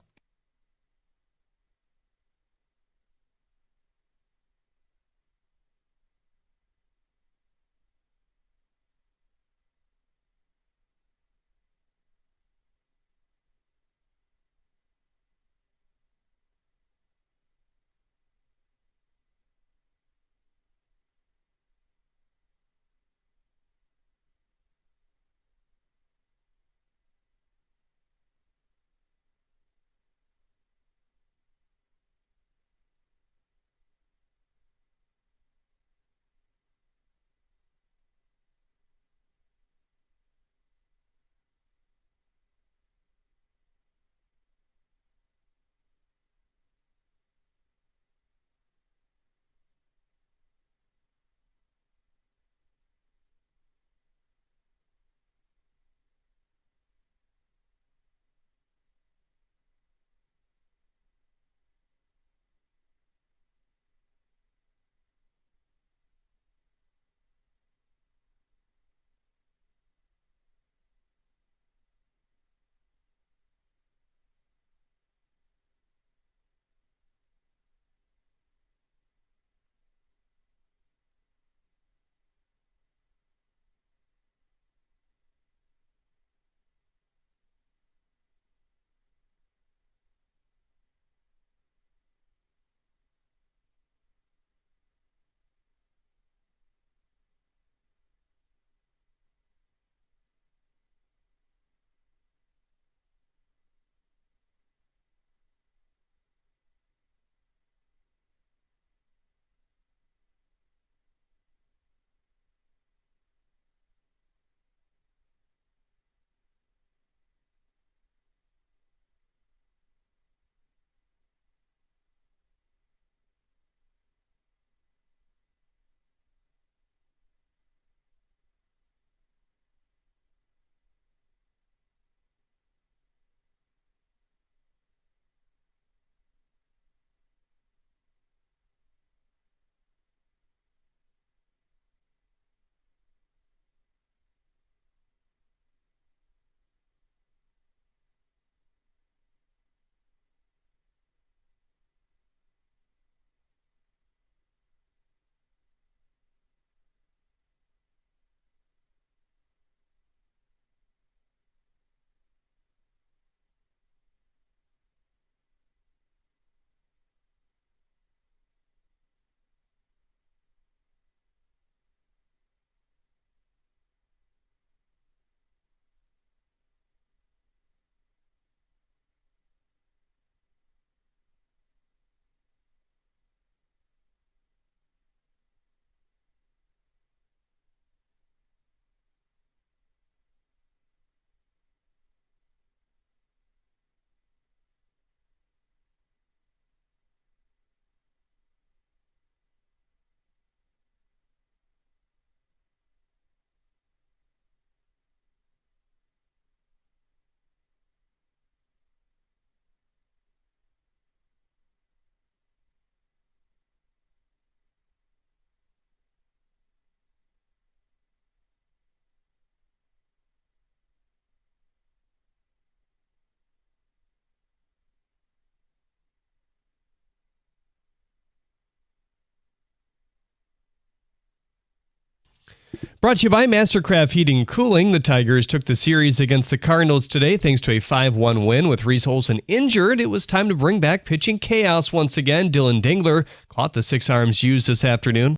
Brought to you by Mastercraft Heating and Cooling. The Tigers took the series against the Cardinals today thanks to a 5-1 win. With Reese Olson injured, it was time to bring back pitching chaos once again. Dylan Dingler caught the 6 arms used this afternoon.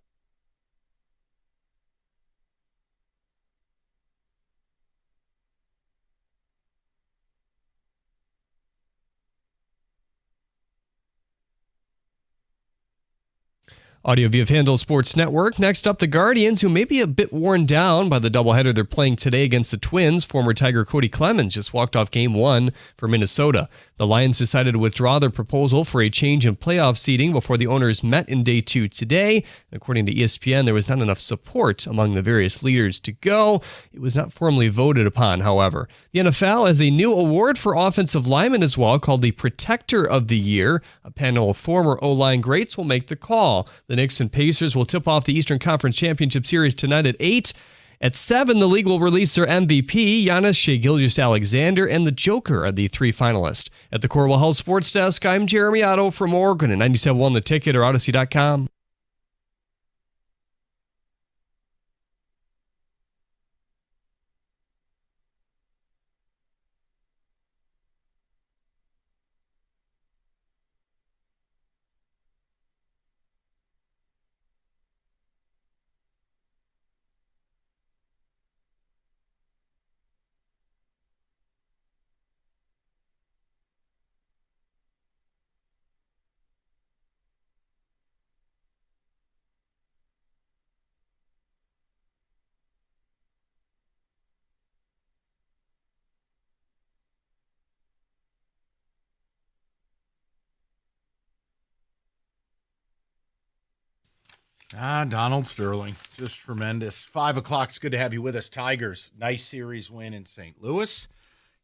Audio via Handle Sports Network. Next up, the Guardians, who may be a bit worn down by the doubleheader they're playing today against the Twins. Former Tiger Cody Clemens just walked off Game 1 for Minnesota. The Lions decided to withdraw their proposal for a change in playoff seeding before the owners met in Day 2 today. According to ESPN, there was not enough support among the various leaders to go. It was not formally voted upon, however. The NFL has a new award for offensive linemen as well, called the Protector of the Year. A panel of former O-line greats will make the call. The Knicks and Pacers will tip off the Eastern Conference Championship Series tonight at 8. At 7, the league will release their MVP. Giannis, Shai Gilgeous-Alexander, and the Joker are the 3 finalists. At the Corwell Health Sports Desk, I'm Jeremy Otto from Oregon at 97.1 The Ticket or Odyssey.com. Donald Sterling, just tremendous. 5 o'clock. It's good to have you with us. Tigers, nice series win in St. Louis.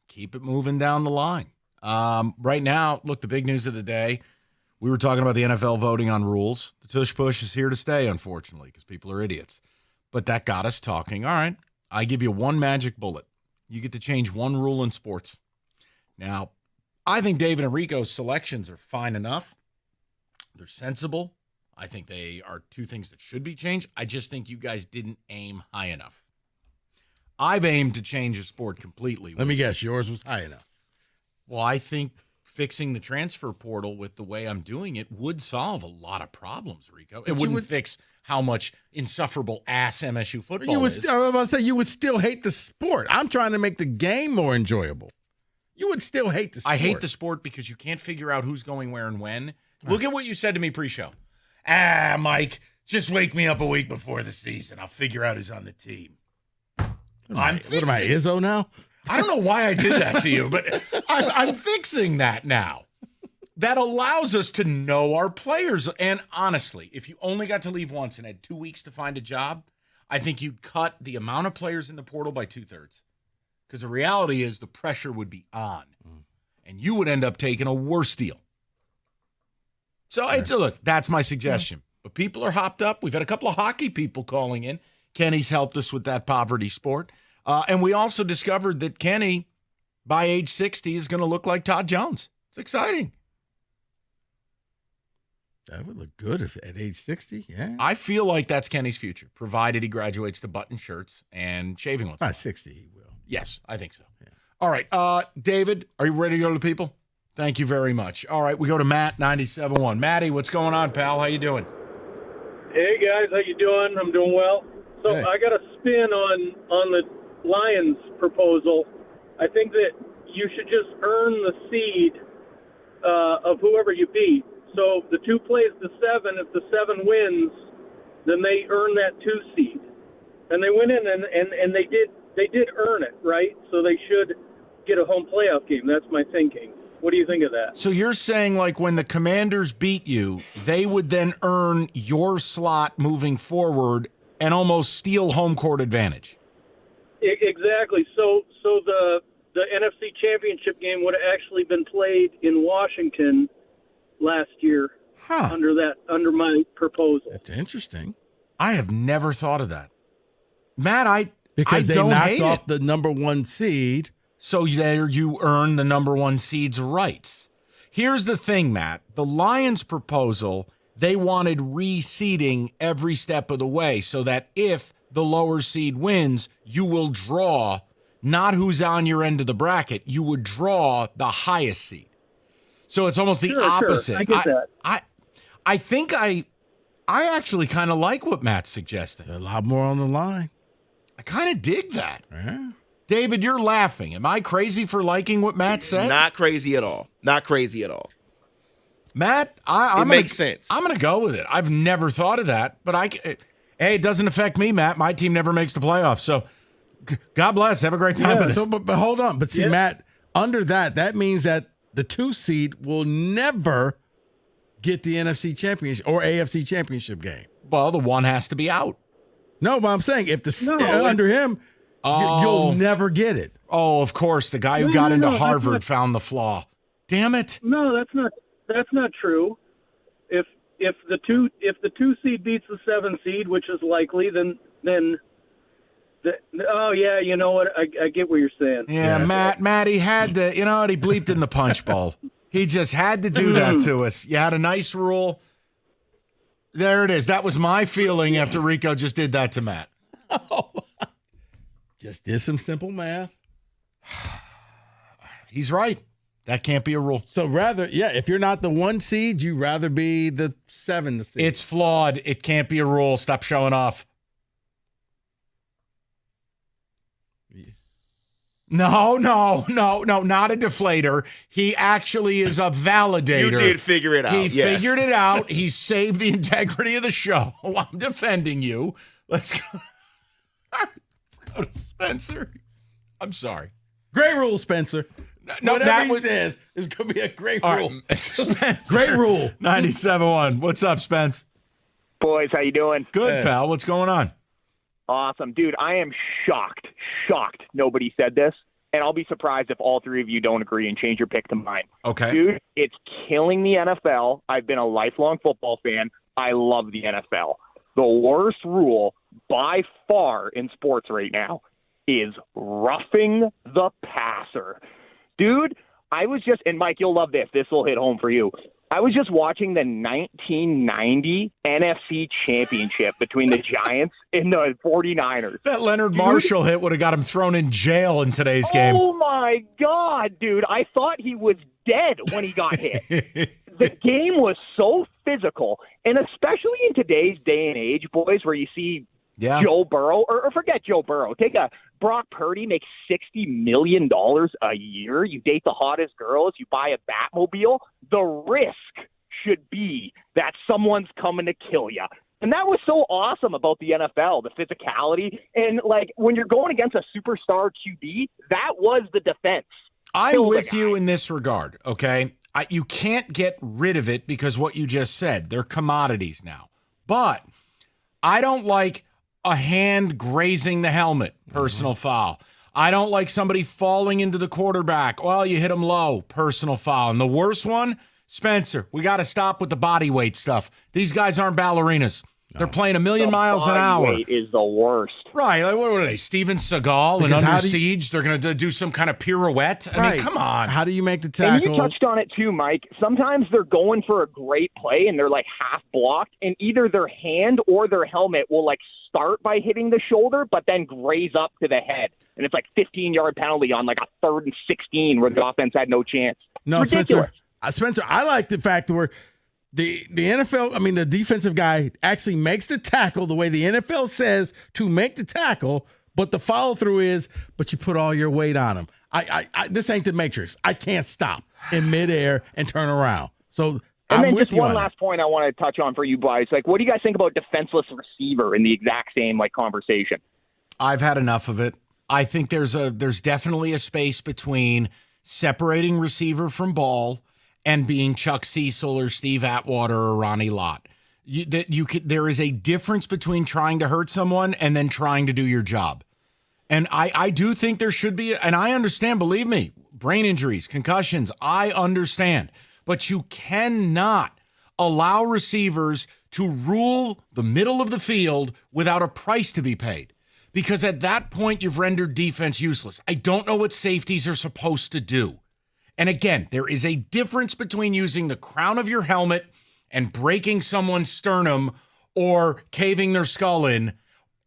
Keep it moving down the line. Right now, look, the big news of the day, we were talking about the NFL voting on rules. The tush push is here to stay, unfortunately, because people are idiots. But that got us talking. All right, I give you one magic bullet. You get to change one rule in sports. Now, I think David and Rico's selections are fine enough. They're sensible. I think they are 2 things that should be changed. I just think you guys didn't aim high enough. I've aimed to change a sport completely. Let me guess, yours was high enough. Well, I think fixing the transfer portal with the way I'm doing it would solve a lot of problems, Rico. It wouldn't fix how much insufferable ass MSU football is. I was about to say, you would still hate the sport. I'm trying to make the game more enjoyable. You would still hate the sport. I hate the sport because you can't figure out who's going where and when. Look at what you said to me pre-show. Mike, just wake me up a week before the season. I'll figure out who's on the team. What am I, Izzo now? I don't know why I did that to you, but I'm fixing that now. That allows us to know our players. And honestly, if you only got to leave once and had 2 weeks to find a job, I think you'd cut the amount of players in the portal by 2/3. Because the reality is the pressure would be on. And you would end up taking a worse deal. So, look, that's my suggestion. But people are hopped up. We've had a couple of hockey people calling in. Kenny's helped us with that poverty sport. And we also discovered that Kenny, by age 60, is going to look like Todd Jones. It's exciting. That would look good if at age 60, yeah. I feel like that's Kenny's future, provided he graduates to button shirts and shaving once. By 60, he will. Yes, I think so. Yeah. All right, David, are you ready to go to the people? Thank you very much. All right, we go to Matt, 97.1. Matty, what's going on, pal? How you doing? Hey, guys. How you doing? I'm doing well. So Hey. I got a spin on the Lions proposal. I think that you should just earn the seed of whoever you beat. So if the 2 plays the 7. If the 7 wins, then they earn that 2 seed. And they went in and they did earn it, right? So they should get a home playoff game. That's my thinking. What do you think of that? So you're saying, like, when the Commanders beat you, they would then earn your slot moving forward and almost steal home court advantage? Exactly. So the NFC Championship game would have actually been played in Washington last year under my proposal. That's interesting. I have never thought of that. Matt, Because I they don't knocked hate off it. the number 1 seed. So there you earn the number 1 seed's rights. Here's the thing, Matt. The Lions' proposal, they wanted reseeding every step of the way so that if the lower seed wins, you will draw not who's on your end of the bracket. You would draw the highest seed. So it's almost the opposite. Sure. I get that. I think I actually kind of like what Matt's suggesting. A lot more on the line. I kind of dig that. Yeah. David, you're laughing. Am I crazy for liking what Matt said? Not crazy at all. Not crazy at all. Matt, I'm makes sense. I'm going to go with it. I've never thought of that, but it doesn't affect me, Matt. My team never makes the playoffs, so God bless. Have a great time with it. So, but hold on. But see, Matt, under that means that the 2 seed will never get the NFC Championship or AFC Championship game. Well, the 1 has to be out. No, but I'm saying if under him, you'll never get it. Oh, of course. The guy who got into Harvard found the flaw. Damn it. No, that's not true. If the 2 seed beats the 7 seed, which is likely, then oh yeah, you know what? I get what you're saying. Yeah, Matt, he had to, he bleeped in the punch bowl. He just had to do that to us. You had a nice rule. There it is. That was my feeling after Rico just did that to Matt. Just did some simple math. He's right. That can't be a rule. So if you're not the 1 seed, you rather be the 7 seed. It's flawed. It can't be a rule. Stop showing off. No, not a deflator. He actually is a validator. You did figure it out. He figured it out. He saved the integrity of the show. I'm defending you. Let's go. Let's go to Spencer. I'm sorry. Great rule, Spencer. No, whatever he says is going to be a great rule. Spencer. Great rule. 97.1. What's up, Spence? Boys, how you doing? Good, pal. What's going on? Awesome. Dude, I am shocked nobody said this, and I'll be surprised if all 3 of you don't agree and change your pick to mine. Okay. Dude, it's killing the NFL. I've been a lifelong football fan. I love the NFL. The worst rule by far in sports right now is roughing the passer. Dude, I was just, and Mike, you'll love this. This will hit home for you. I was just watching the 1990 NFC Championship between the Giants and the 49ers. That Leonard Marshall hit would have got him thrown in jail in today's game. Oh, my God, dude. I thought he was dead when he got hit. The game was so physical, and especially in today's day and age, boys, where you see Joe Burrow, or forget Joe Burrow. Take Brock Purdy makes $60 million a year. You date the hottest girls. You buy a Batmobile. The risk should be that someone's coming to kill you. And that was so awesome about the NFL, the physicality. And, when you're going against a superstar QB, that was the defense. I'm with you in this regard, okay? You can't get rid of it because what you just said. They're commodities now. But I don't like a hand grazing the helmet, personal foul. I don't like somebody falling into the quarterback. Well, you hit him low, personal foul. And the worst one, Spencer, we got to stop with the body weight stuff. These guys aren't ballerinas. They're playing a million miles an hour. Body weight is the worst. Right. Like, what are they, Steven Seagal and Under Siege? They're going to do some kind of pirouette? I mean, come on. How do you make the tackle? And you touched on it too, Mike. Sometimes they're going for a great play and they're half blocked, and either their hand or their helmet will start by hitting the shoulder, but then graze up to the head. And it's 15-yard penalty on a 3rd and 16 where the offense had no chance. No, ridiculous. Spencer, I like the fact where the NFL, the defensive guy actually makes the tackle the way the NFL says to make the tackle, but the follow-through is, but you put all your weight on him. This ain't the Matrix. I can't stop in midair and turn around. So And I'm then just one on last point I want to touch on for you guys. What do you guys think about defenseless receiver in the exact same conversation? I've had enough of it. I think there's definitely a space between separating receiver from ball and being Chuck Cecil or Steve Atwater or Ronnie Lott. There is a difference between trying to hurt someone and then trying to do your job. And I do think there should be, and I understand, believe me, brain injuries, concussions, I understand. But you cannot allow receivers to rule the middle of the field without a price to be paid. Because at that point, you've rendered defense useless. I don't know what safeties are supposed to do. And again, there is a difference between using the crown of your helmet and breaking someone's sternum or caving their skull in,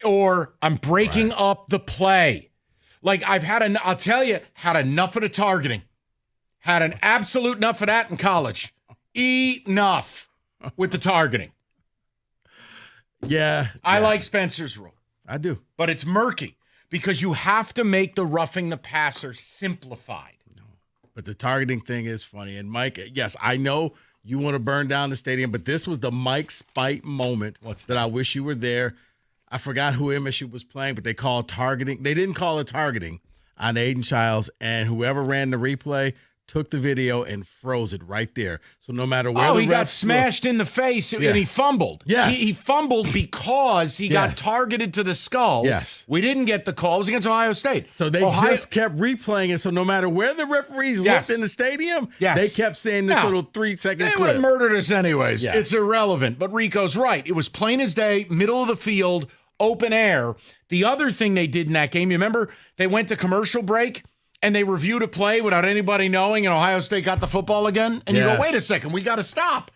or I'm breaking up the play. I've had enough of the targeting. Had an absolute enough of that in college. Enough with the targeting. Yeah. I like Spencer's rule. I do. But it's murky because you have to make the roughing the passer simplified. But the targeting thing is funny. And Mike, yes, I know You want to burn down the stadium. But this was the Mike Spite moment that I wish you were there. I forgot who MSU was playing, but they called targeting. They didn't call it targeting on Aiden Childs, and whoever ran the replay took the video and froze it right there. So no matter where he got smashed in the face and he fumbled. Yes. He fumbled because he got targeted to the skull. Yes. We didn't get the call. It was against Ohio State. So they just kept replaying it. So no matter where the referees looked in the stadium, they kept saying this little 3-second clip. They would have murdered us anyways. Yes. It's irrelevant. But Rico's right. It was plain as day, middle of the field, open air. The other thing they did in that game, you remember they went to commercial break and they reviewed a play without anybody knowing, and Ohio State got the football again? And you go, wait a second, we got to stop.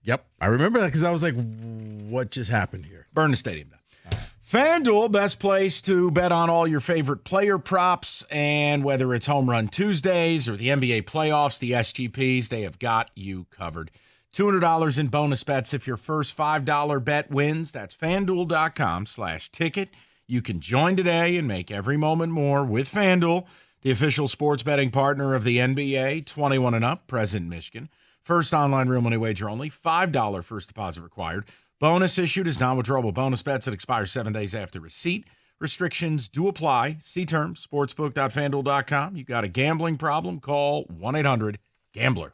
Yep, I remember that because I was like, what just happened here? Burn the stadium down. FanDuel, best place to bet on all your favorite player props, and whether it's Home Run Tuesdays or the NBA playoffs, the SGPs, they have got you covered. $200 in bonus bets if your first $5 bet wins. That's FanDuel.com/ticket. You can join today and make every moment more with FanDuel, the official sports betting partner of the NBA, 21 and up, present in Michigan. First online real money wager only, $5 first deposit required. Bonus issued is non-withdrawable bonus bets that expire 7 days after receipt. Restrictions do apply. See terms, sportsbook.fanduel.com. You got a gambling problem? Call 1-800-GAMBLER.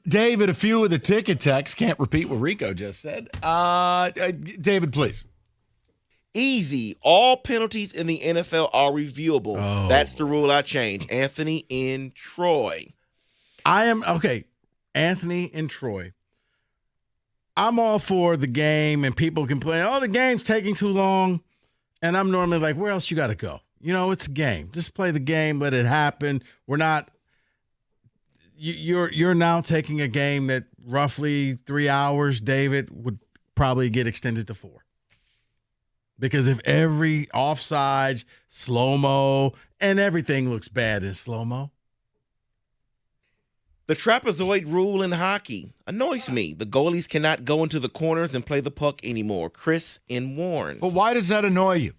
David, a few of the ticket texts. Can't repeat what Rico just said. David, please. Easy. All penalties in the NFL are reviewable. Oh. That's the rule I changed. Anthony in Troy. Anthony and Troy. I'm all for the game, and people complain, the game's taking too long. And I'm normally like, where else you got to go? It's a game. Just play the game, let it happen. We're not – you're now taking a game that roughly 3 hours, David, would probably get extended to 4. Because if every offsides, slow-mo, and everything looks bad in slow-mo. The trapezoid rule in hockey annoys me. The goalies cannot go into the corners and play the puck anymore. Chris in Warren. But why does that annoy you?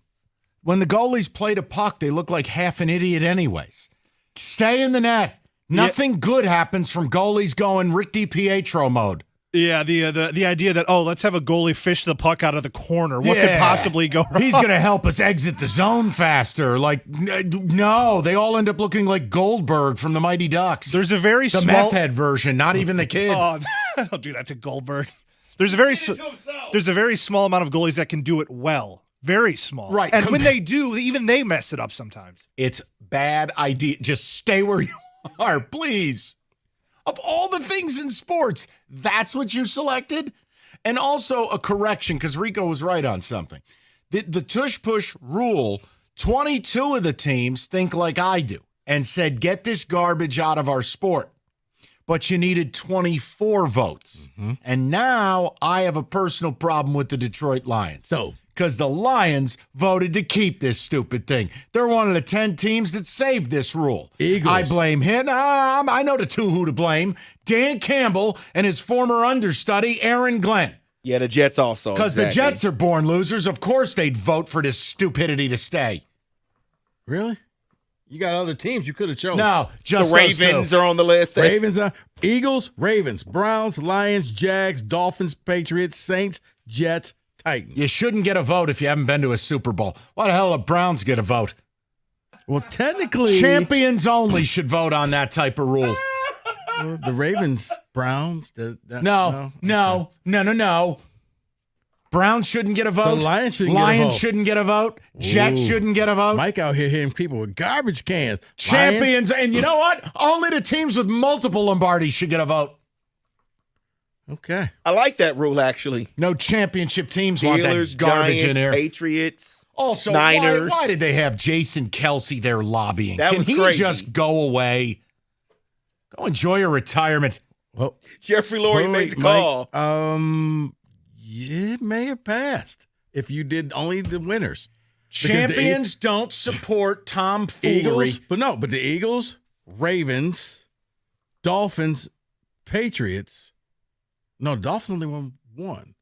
When the goalies play the puck, they look like half an idiot anyways. Stay in the net. Nothing good happens from goalies going Rick DiPietro mode. Yeah, the idea that, let's have a goalie fish the puck out of the corner. What could possibly go wrong? He's going to help us exit the zone faster. Like, no, they all end up looking like Goldberg from the Mighty Ducks. There's a very the small... meth head version, not even the kid. Oh, don't do that to Goldberg. There's a very small amount of goalies that can do it well. Very small. Right. And when they do, even they mess it up sometimes. It's bad idea. Just stay where you are, please. Of all the things in sports, that's what you selected? And also a correction, because Rico was right on something. The tush-push rule, 22 of the teams think like I do and said, get this garbage out of our sport. But you needed 24 votes. Mm-hmm. And now I have a personal problem with the Detroit Lions. Because the Lions voted to keep this stupid thing. They're one of the 10 teams that saved this rule. Eagles. I blame him. I know the two who to blame. Dan Campbell and his former understudy, Aaron Glenn. Yeah, the Jets also. Because the Jets are born losers. Of course they'd vote for this stupidity to stay. Really? You got other teams you could have chosen. No, just the Ravens are on the list. Ravens are Eagles, Ravens, Browns, Lions, Jags, Dolphins, Patriots, Saints, Jets, Titans. You shouldn't get a vote if you haven't been to a Super Bowl. Why the hell do Browns get a vote? Well, technically, champions only should vote on that type of rule. The Ravens, Browns. No. Browns shouldn't get a vote. So Lions shouldn't get a vote. Jets shouldn't get a vote. Mike out here hitting people with garbage cans. Champions, and you know what? Only the teams with multiple Lombardis should get a vote. Okay. I like that rule, actually. No championship teams want that Steelers, garbage Giants, in there. Patriots, also, Niners. Why did they have Jason Kelsey there lobbying? That Can was he crazy. just go away? Go enjoy your retirement. Well, Jeffrey Lurie made the call. It may have passed if you did only the winners. Champions don't support tomfoolery. Eagles, but the Eagles, Ravens, Dolphins, Patriots. No, Dolphins only won one,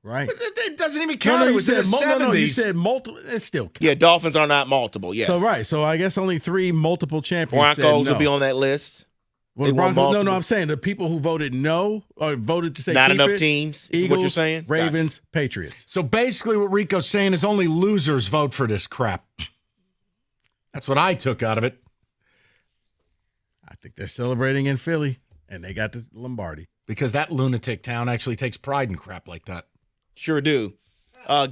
right? But it doesn't even count. It was in the 70s. No, you said multiple. It still counts. Yeah, Dolphins are not multiple, yes. So I guess only 3 multiple champions Broncos said no. will be on that list. Well, the Broncos, I'm saying the people who voted no or voted to say not keep enough it, teams. Eagles, Is what you're saying? Ravens, Patriots. So basically, what Rico's saying is only losers vote for this crap. That's what I took out of it. I think they're celebrating in Philly, and they got the Lombardi because that lunatic town actually takes pride in crap like that. Sure do.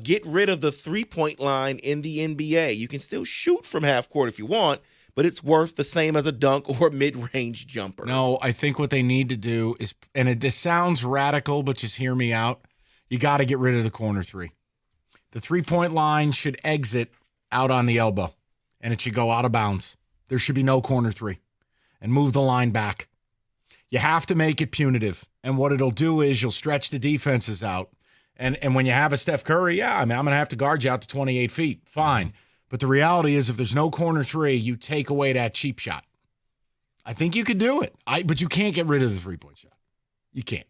Get rid of the 3-point line in the NBA. You can still shoot from half court if you want, but it's worth the same as a dunk or mid-range jumper. No, I think what they need to do is, and this sounds radical, but just hear me out. You got to get rid of the corner 3. The 3-point line should exit out on the elbow, and it should go out of bounds. There should be no corner 3, and move the line back. You have to make it punitive, and what it'll do is you'll stretch the defenses out. And when you have a Steph Curry, I'm going to have to guard you out to 28 feet. Fine. But the reality is if there's no corner 3, you take away that cheap shot. I think you could do it. But you can't get rid of the 3-point shot. You can't.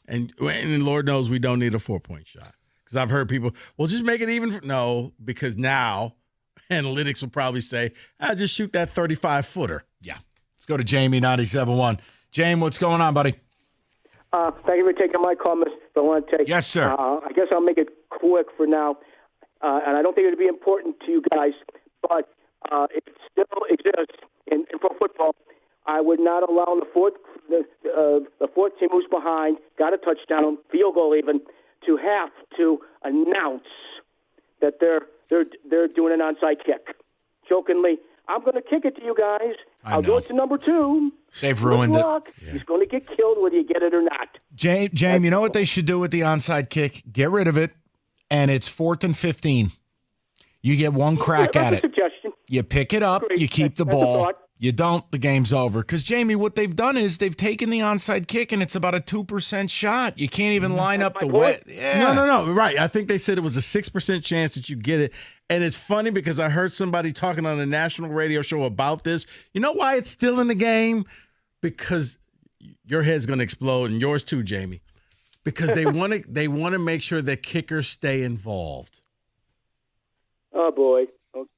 And Lord knows we don't need a 4-point shot. Because I've heard people, well, just make it even. No, because now analytics will probably say, just shoot that 35-footer. Yeah. Let's go to Jamie, 97.1. Jamie, what's going on, buddy? Thank you for taking my call, Mr. Valente. Yes, sir. I guess I'll make it quick for now. And I don't think it would be important to you guys, but it still exists in pro football. I would not allow the fourth team who's behind, got a touchdown, field goal even, to have to announce that they're doing an onside kick. Jokingly, I'm going to kick it to you guys. I'll do it to number 2. They've ruined it. Yeah. He's going to get killed whether you get it or not. James, you know what they should do with the onside kick? Get rid of it, and it's 4th and 15. You get one crack at it. Suggestion. You pick it up, you keep the ball. You don't, the game's over. Because, Jamie, what they've done is they've taken the onside kick, and it's about a 2% shot. You can't even line up the way. Yeah. No. Right. I think they said it was a 6% chance that you get it. And it's funny because I heard somebody talking on a national radio show about this. You know why it's still in the game? Because your head's going to explode, and yours too, Jamie. Because they want to make sure that kickers stay involved. Oh, boy. Okay.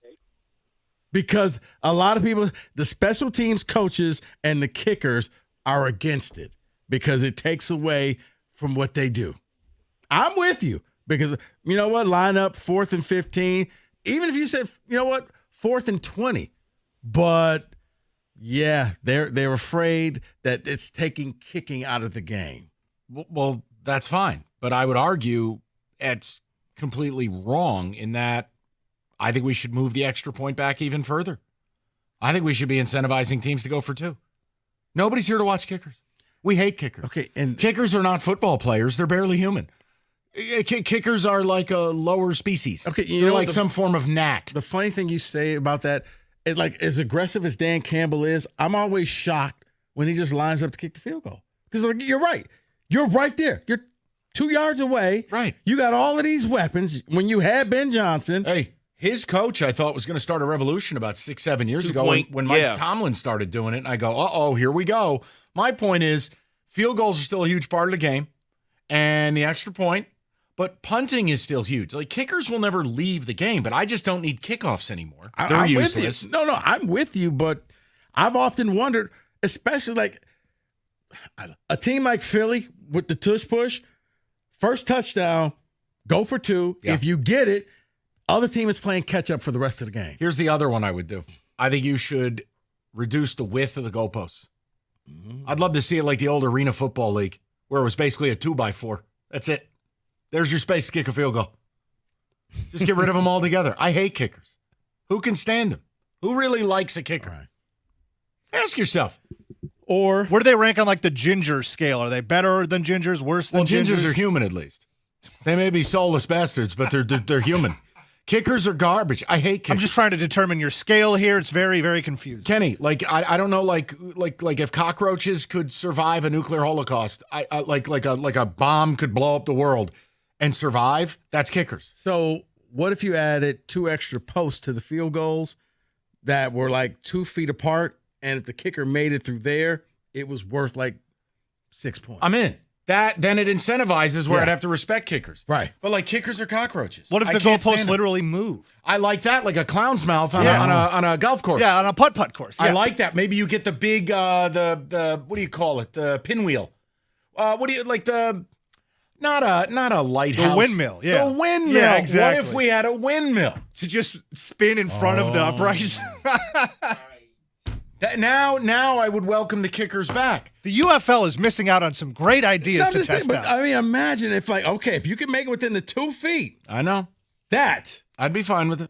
Because a lot of people, the special teams coaches and the kickers are against it because it takes away from what they do. I'm with you because, you know what, line up 4th and 15, even if you said, you know what, 4th and 20. But, yeah, they're afraid that it's taking kicking out of the game. Well, that's fine. But I would argue it's completely wrong in that I think we should move the extra point back even further. I think we should be incentivizing teams to go for 2. Nobody's here to watch kickers. We hate kickers. Okay, and kickers are not football players. They're barely human. Kickers are like a lower species. Okay, they're like some form of gnat. The funny thing you say about that is, like, as aggressive as Dan Campbell is, I'm always shocked when he just lines up to kick the field goal. Because, like, you're right. You're right there. You're 2 yards away. Right. You got all of these weapons. When you had Ben Johnson. Hey, his coach, I thought, was going to start a revolution about 6-7 years ago when Mike Tomlin started doing it. And I go, here we go. My point is, field goals are still a huge part of the game and the extra point, but punting is still huge. Like, kickers will never leave the game, but I just don't need kickoffs anymore. They're useless. No, I'm with you, but I've often wondered, especially like a team like Philly with the tush push, first touchdown, go for 2. Yeah. If you get it, other team is playing catch up for the rest of the game. Here's the other one I would do. I think you should reduce the width of the goalposts. I'd love to see it like the old Arena Football League, where it was basically a 2x4. That's it. There's your space to kick a field goal. Just get rid of them altogether. I hate kickers. Who can stand them? Who really likes a kicker? Right. Ask yourself. Or where do they rank on like the ginger scale? Are they better than gingers? Worse than gingers? Gingers are human at least. They may be soulless bastards, but they're human. Kickers are garbage. I hate kickers. I'm just trying to determine your scale here. It's very, very confusing. Kenny, like I don't know, like if cockroaches could survive a nuclear holocaust, like a bomb could blow up the world and survive. That's kickers. So what if you added 2 extra posts to the field goals that were like 2 feet apart, and if the kicker made it through there, it was worth like 6 points? I'm in. Then it incentivizes where I'd have to respect kickers. Right. But like kickers are cockroaches. What if the goalposts literally move? I like that, like a clown's mouth on a golf course. Yeah, on a putt-putt course. Yeah. I like that. Maybe you get the big the what do you call it? The pinwheel. What do you like the not a lighthouse. The windmill. Yeah. The windmill. Yeah, exactly. What if we had a windmill to just spin in front of the uprights? Now I would welcome the kickers back. The UFL is missing out on some great ideas to test out. I mean, imagine if if you could make it within the 2 feet. I know. I'd be fine with it.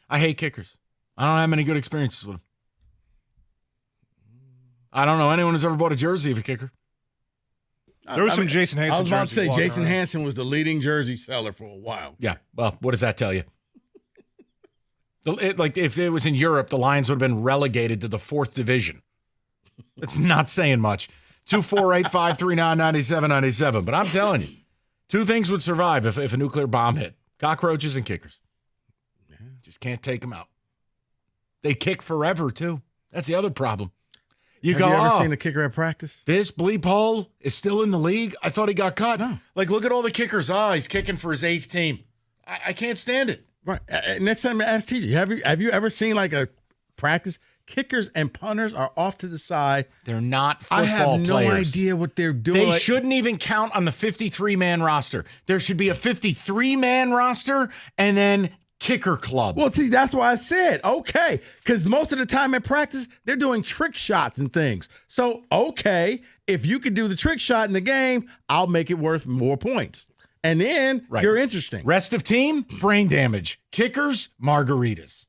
I hate kickers. I don't have many good experiences with them. I don't know anyone who's ever bought a jersey of a kicker. There was some Jason Hansen. I was about to say Jason around. Hansen was the leading jersey seller for a while. Yeah. Well, what does that tell you? Like if it was in Europe, the Lions would have been relegated to the 4th division. It's not saying much. 248-539-9797. But I'm telling you, 2 things would survive if a nuclear bomb hit: cockroaches and kickers. Just can't take them out. They kick forever too. That's the other problem. Have you ever seen a kicker at practice? This bleep hole is still in the league. I thought he got cut. No. Like, look at all the kickers. He's kicking for his 8th team. I can't stand it. Right. Next time, ask TJ. Have you ever seen like a practice? Kickers and punters are off to the side. They're not football players. I have no idea what they're doing. They shouldn't even count on the 53-man roster. There should be a 53-man roster and then kicker club. Well, see, that's why I said, okay, because most of the time in practice, they're doing trick shots and things. So, okay, if you could do the trick shot in the game, I'll make it worth more points. And then you're interesting. Rest of team, brain damage. Kickers, margaritas.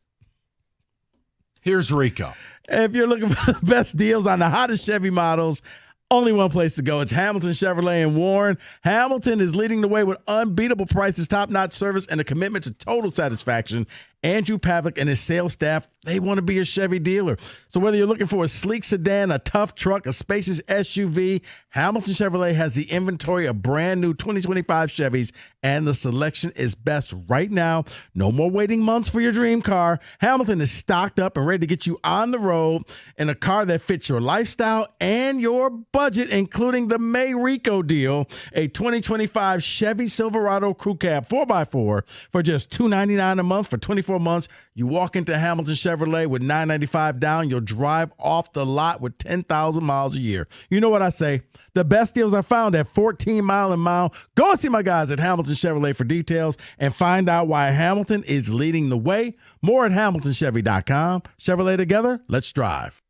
Here's Rico. If you're looking for the best deals on the hottest Chevy models, only one place to go. It's Hamilton Chevrolet in Warren. Hamilton is leading the way with unbeatable prices, top-notch service, and a commitment to total satisfaction. Andrew Pavlik and his sales staff, they want to be a Chevy dealer. So whether you're looking for a sleek sedan, a tough truck, a spacious SUV, Hamilton Chevrolet has the inventory of brand new 2025 Chevys, and the selection is best right now. No more waiting months for your dream car. Hamilton is stocked up and ready to get you on the road in a car that fits your lifestyle and your budget, including the May Rico deal, a 2025 Chevy Silverado Crew Cab 4x4 for just $299 a month for 24 months. You walk into Hamilton Chevrolet with $995 down. You'll drive off the lot with 10,000 miles a year. You know what I say? The best deals are found at 14 Mile and Mile. Go and see my guys at Hamilton Chevrolet for details and find out why Hamilton is leading the way. More at HamiltonChevy.com. Chevrolet together, let's drive.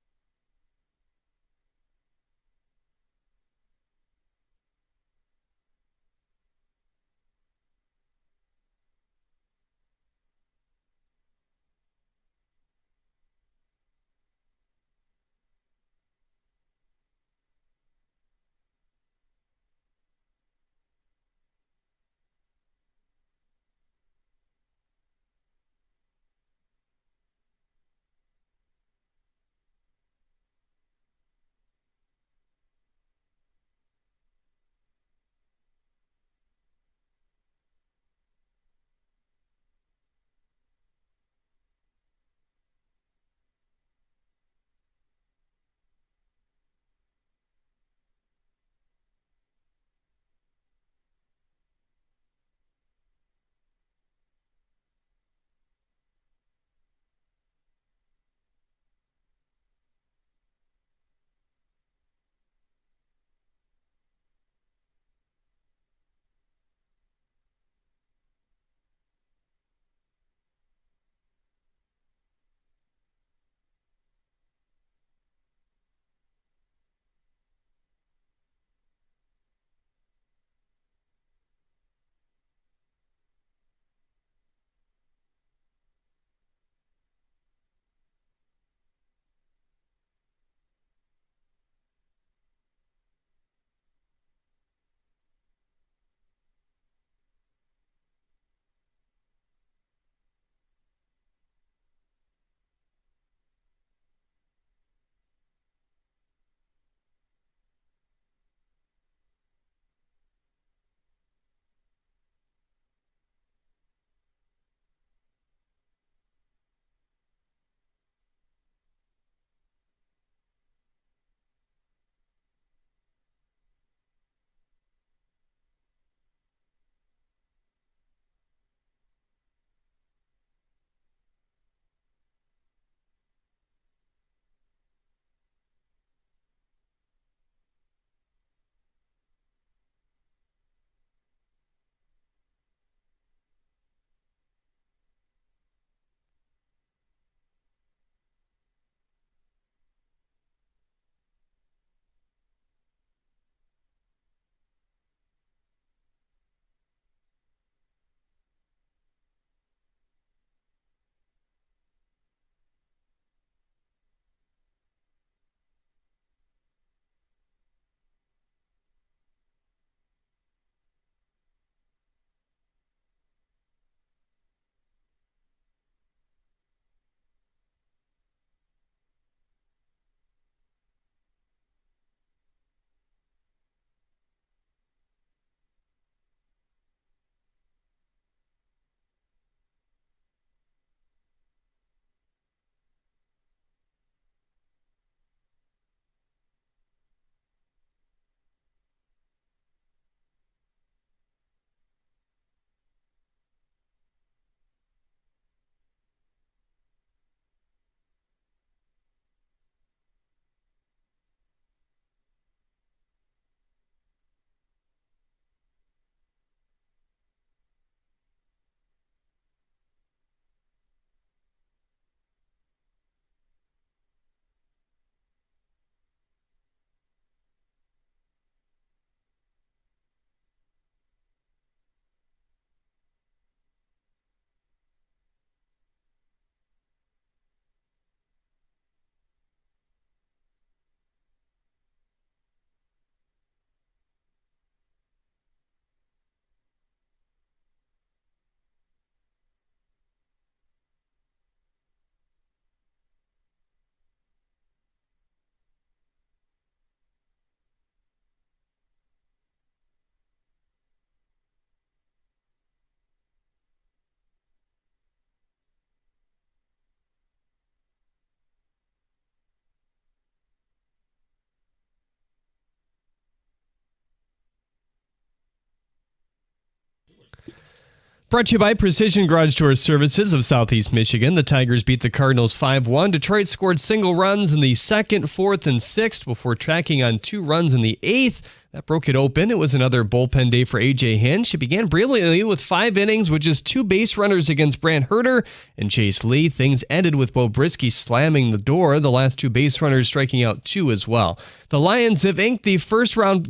Brought to you by Precision Garage Door Services of Southeast Michigan. The Tigers beat the Cardinals 5-1. Detroit scored single runs in the 2nd, 4th, and 6th before tracking on 2 runs in the 8th. That broke it open. It was another bullpen day for A.J. Hinch. It began brilliantly with 5 innings with just 2 base runners against Brant Herter and Chase Lee. Things ended with Bo Brisky slamming the door, the last 2 base runners striking out 2 as well. The Lions have inked their fifth-round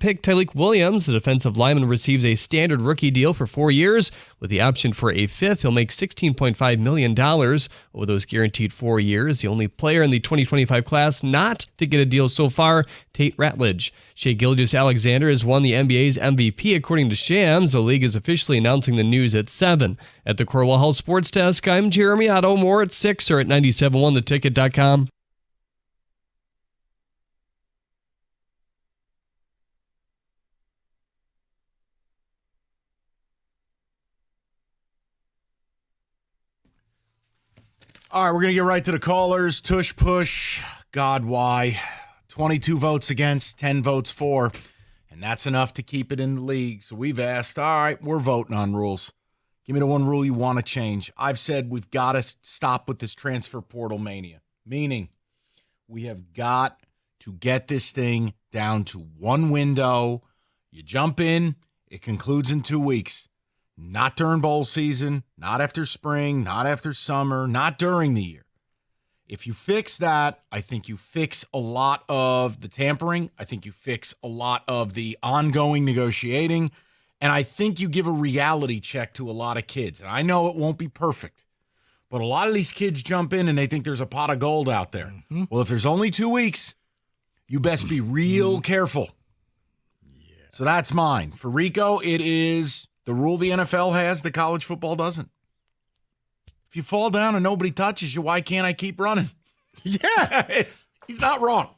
pick, Tyleik Williams. The defensive lineman receives a standard rookie deal for 4 years with the option for a 5th. He'll make $16.5 million over those guaranteed 4 years. The only player in the 2025 class not to get a deal so far, Tate Ratledge. Shai Gilgeous-Alexander has won the NBA's MVP according to Shams. The league is officially announcing the news at 7. At the Corwell Health Sports Desk, I'm Jeremy Otto. More at 6 or at 971theticket.com. All right, we're going to get right to the callers. Tush push. God, why? 22 votes against, 10 votes for. And that's enough to keep it in the league. So we've asked, all right, we're voting on rules. Give me the one rule you want to change. I've said we've got to stop with this transfer portal mania. Meaning, we have got to get this thing down to one window. You jump in, it concludes in 2 weeks. Not during bowl season, not after spring, not after summer, not during the year. If you fix that, I think you fix a lot of the tampering. I think you fix a lot of the ongoing negotiating. And I think you give a reality check to a lot of kids. And I know it won't be perfect, but a lot of these kids jump in and they think there's a pot of gold out there. Mm-hmm. Well, if there's only 2 weeks, you best be real careful. Yeah. So that's mine. For Rico, it is the rule the NFL has that college football doesn't. If you fall down and nobody touches you, why can't I keep running? Yeah, he's not wrong.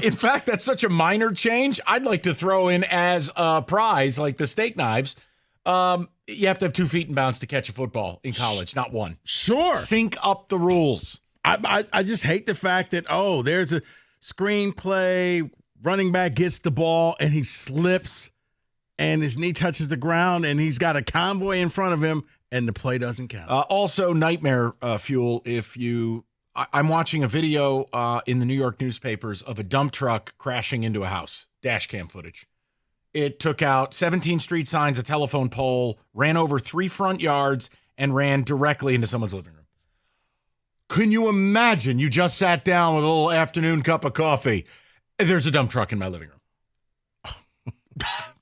In fact, that's such a minor change. I'd like to throw in as a prize, like the steak knives. You have to have 2 feet in bounds to catch a football in college, not 1. Sure. Sync up the rules. I just hate the fact that, there's a screenplay, running back gets the ball, and he slips, and his knee touches the ground, and he's got a convoy in front of him, and the play doesn't count. Also, nightmare fuel if you – I'm watching a video in the New York newspapers of a dump truck crashing into a house, dash cam footage. It took out 17 street signs, a telephone pole, ran over 3 front yards, and ran directly into someone's living room. Can you imagine you just sat down with a little afternoon cup of coffee? There's a dump truck in my living room.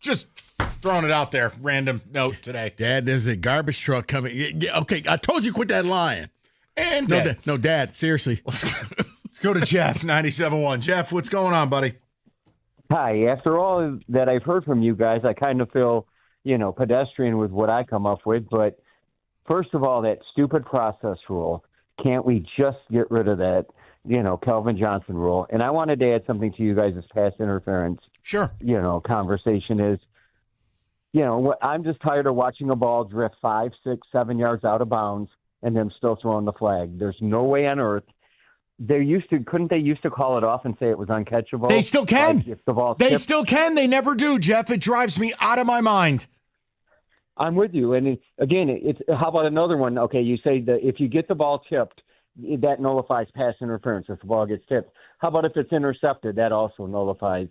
Just throwing it out there. Random note today. Dad, there's a garbage truck coming. Yeah, okay, I told you quit that lying. And Dad, seriously. Let's go to Jeff, 97.1. Jeff, what's going on, buddy? Hi. After all that I've heard from you guys, I kind of feel, pedestrian with what I come up with. But first of all, that stupid process rule, can't we just get rid of that, Calvin Johnson rule? And I wanted to add something to you guys' pass interference. Sure. Conversation is, I'm just tired of watching a ball drift 5, 6, 7 yards out of bounds and them still throwing the flag. There's no way on earth. Couldn't they used to call it off and say it was uncatchable? They still can. Like if the ball they still can. They never do, Jeff. It drives me out of my mind. I'm with you. And it's how about another one? Okay, you say that if you get the ball tipped, that nullifies pass interference if the ball gets tipped. How about if it's intercepted? That also nullifies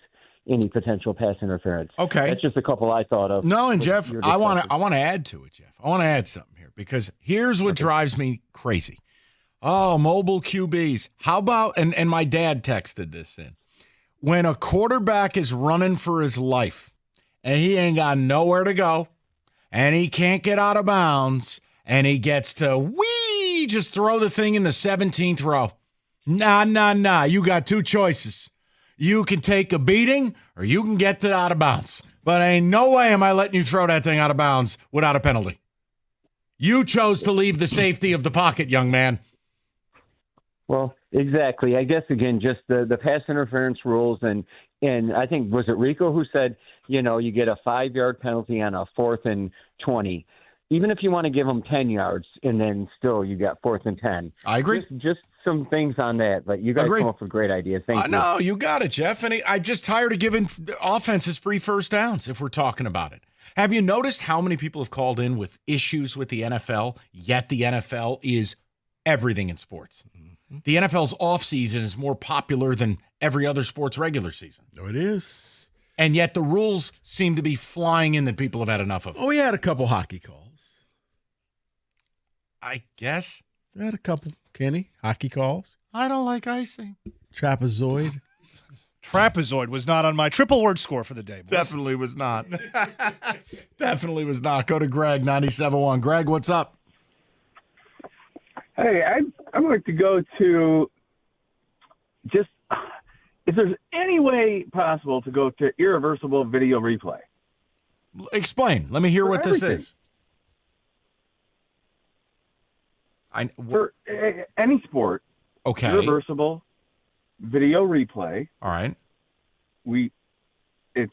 any potential pass interference. Okay. That's just a couple I thought of. No, and Jeff, I want to add to it, Jeff. I want to add something here because here's what drives me crazy. Oh, mobile QBs. How about, and my dad texted this in, when a quarterback is running for his life and he ain't got nowhere to go and he can't get out of bounds and he gets to just throw the thing in the 17th row. Nah. You got 2 choices. You can take a beating or you can get to out of bounds. But ain't no way am I letting you throw that thing out of bounds without a penalty. You chose to leave the safety of the pocket, young man. Well, exactly. I guess, again, just the pass interference rules. And I think, was it Rico who said, you get a 5-yard penalty on a 4th and 20. Even if you want to give them 10 yards and then still you got 4th and 10. I agree. Just some things on that. But you guys come up with great ideas. Thank you. No, you got it, Jeff. And I'm just tired of giving offenses free first downs if we're talking about it. Have you noticed how many people have called in with issues with the NFL, yet the NFL is everything in sports? The NFL's offseason is more popular than every other sport's regular season. No, it is. And yet the rules seem to be flying in that people have had enough of. Oh, we had a couple hockey calls. I guess. We had a couple, Kenny, hockey calls. I don't like icing. Trapezoid. Trapezoid was not on my triple word score for the day. Boys. Definitely was not. Definitely was not. Go to Greg, 97.1. Greg, what's up? Hey, I'd like to go to just if there's any way possible to go to irreversible video replay. Explain. Let me hear what this is. For any sport, okay. Irreversible video replay. All right. It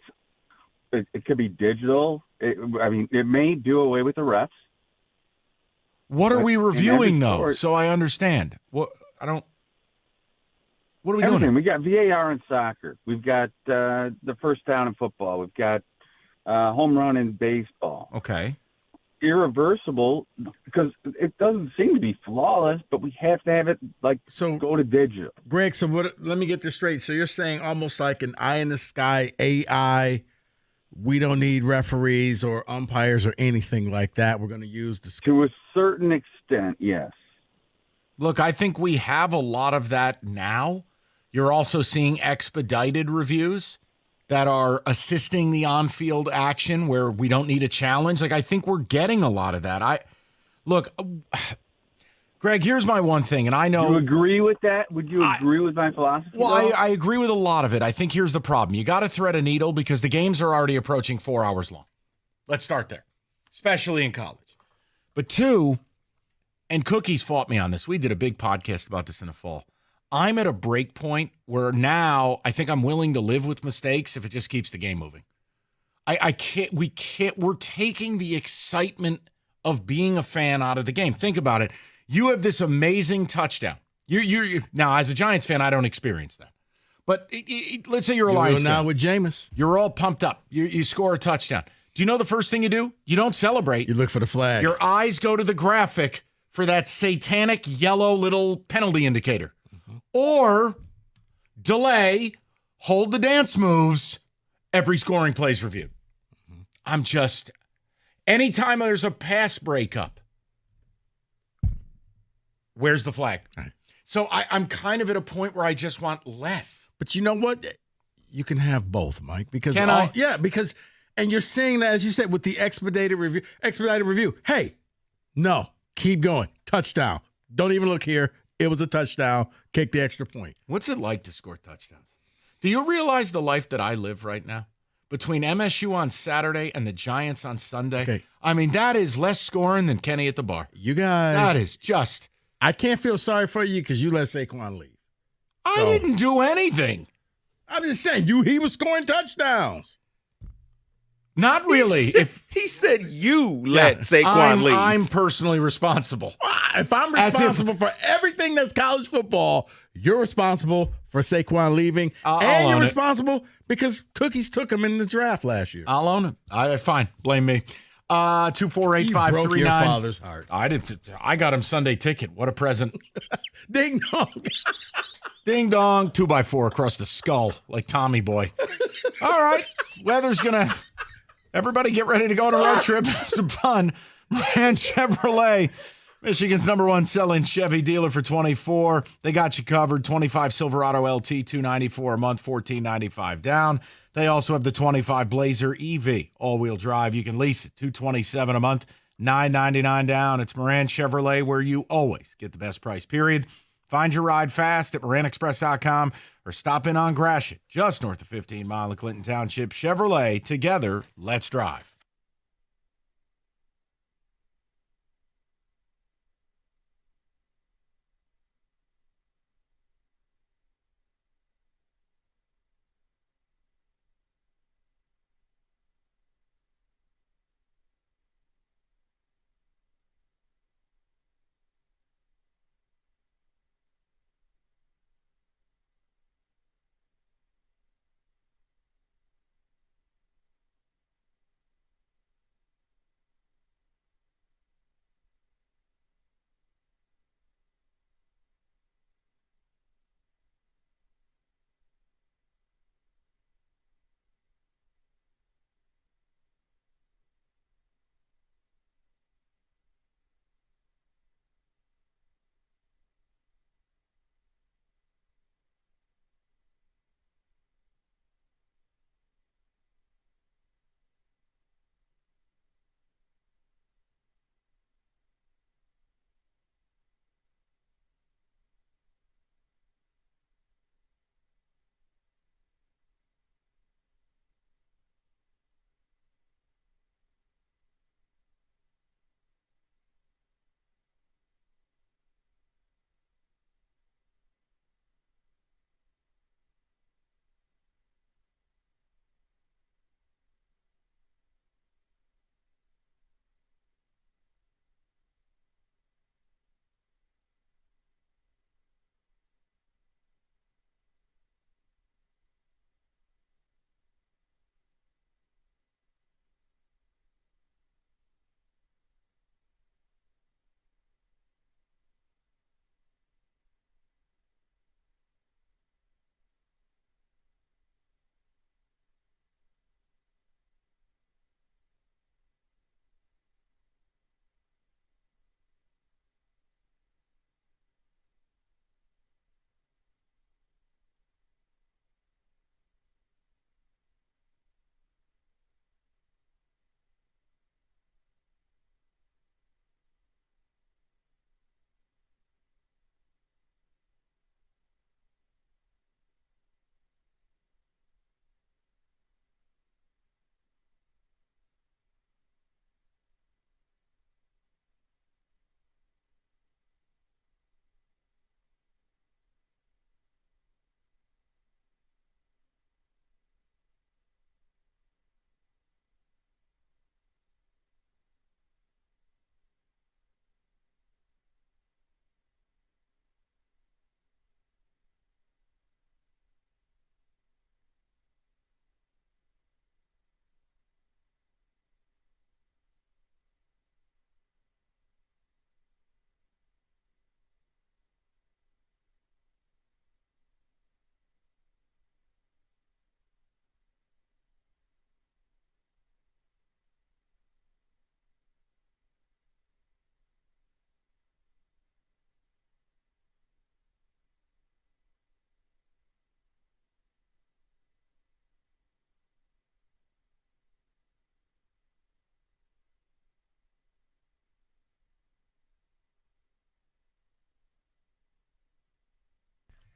could be digital. It may do away with the refs. What are we reviewing though? Sport, so I understand. What are we everything. doing? We got VAR in soccer. We've got the first down in football. We've got home run in baseball. Okay. Irreversible because it doesn't seem to be flawless, but we have to have it go to digital. Greg, so let me get this straight. So you're saying almost like an eye in the sky AI. We don't need referees or umpires or anything like that. We're going to use the to a certain extent, yes. Look, I think we have a lot of that now. You're also seeing expedited reviews that are assisting the on-field action where we don't need a challenge. I think we're getting a lot of that. Greg, here's my one thing, and I know... Do you agree with that? Would you agree with my philosophy? Well, I agree with a lot of it. I think here's the problem. You got to thread a needle because the games are already approaching 4 hours long. Let's start there, especially in college. But two, and Cookies fought me on this. We did a big podcast about this in the fall. I'm at a break point where now I think I'm willing to live with mistakes if it just keeps the game moving. We're taking the excitement of being a fan out of the game. Think about it. You have this amazing touchdown. You now, as a Giants fan, I don't experience that. But let's say you're a Lions fan. Now with Jameis. You're all pumped up. You score a touchdown. Do you know the first thing you do? You don't celebrate. You look for the flag. Your eyes go to the graphic for that satanic yellow little penalty indicator. Or delay, hold the dance moves, every scoring play's reviewed. Anytime there's a pass breakup, where's the flag? Right. So I'm kind of at a point where I just want less. But you know what? You can have both, Mike. Because Can I? Yeah, and you're saying that, as you said, with the expedited review. Hey, no, keep going. Touchdown. Don't even look here. It was a touchdown. Kick the extra point. What's it like to score touchdowns? Do you realize the life that I live right now? Between MSU on Saturday and the Giants on Sunday. Okay. I mean, that is less scoring than Kenny at the bar. You guys. That is just. I can't feel sorry for you because you let Saquon leave. I didn't do anything. I'm just saying, he was scoring touchdowns. Not really. He said you let Saquon leave. I'm personally responsible. If I'm responsible for everything that's college football, you're responsible for Saquon leaving. And you're responsible because Cookies took him in the draft last year. I'll own it. Fine. Blame me. 248-539. You broke your father's heart. I got him Sunday ticket. What a present. Ding dong. Ding dong. 2x4 across the skull like Tommy Boy. All right. Weather's going to... Everybody get ready to go on a road trip. Have some fun. Moran Chevrolet, Michigan's #1 selling Chevy dealer for 24. They got you covered. 25 Silverado LT, $294 a month, $14.95 down. They also have the 25 Blazer EV, all-wheel drive. You can lease it, $227 a month, $999 down. It's Moran Chevrolet, where you always get the best price, period. Find your ride fast at moranexpress.com or stop in on Gratiot, just north of 15 Mile of Clinton Township. Chevrolet, together, let's drive.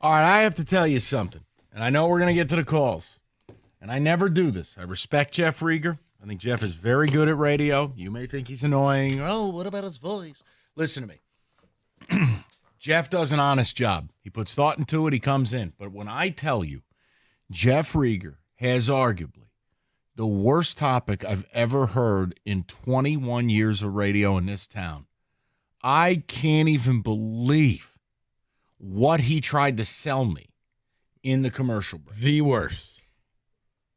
All right, I have to tell you something, and I know we're going to get to the calls, and I never do this. I respect Jeff Rieger. I think Jeff is very good at radio. You may think he's annoying. Oh, what about his voice? Listen to me. Jeff does an honest job. He puts thought into it. He comes in. But when I tell you, Jeff Rieger has arguably the worst topic I've ever heard in 21 years of radio in this town, I can't even believe what he tried to sell me in the commercial break. The worst.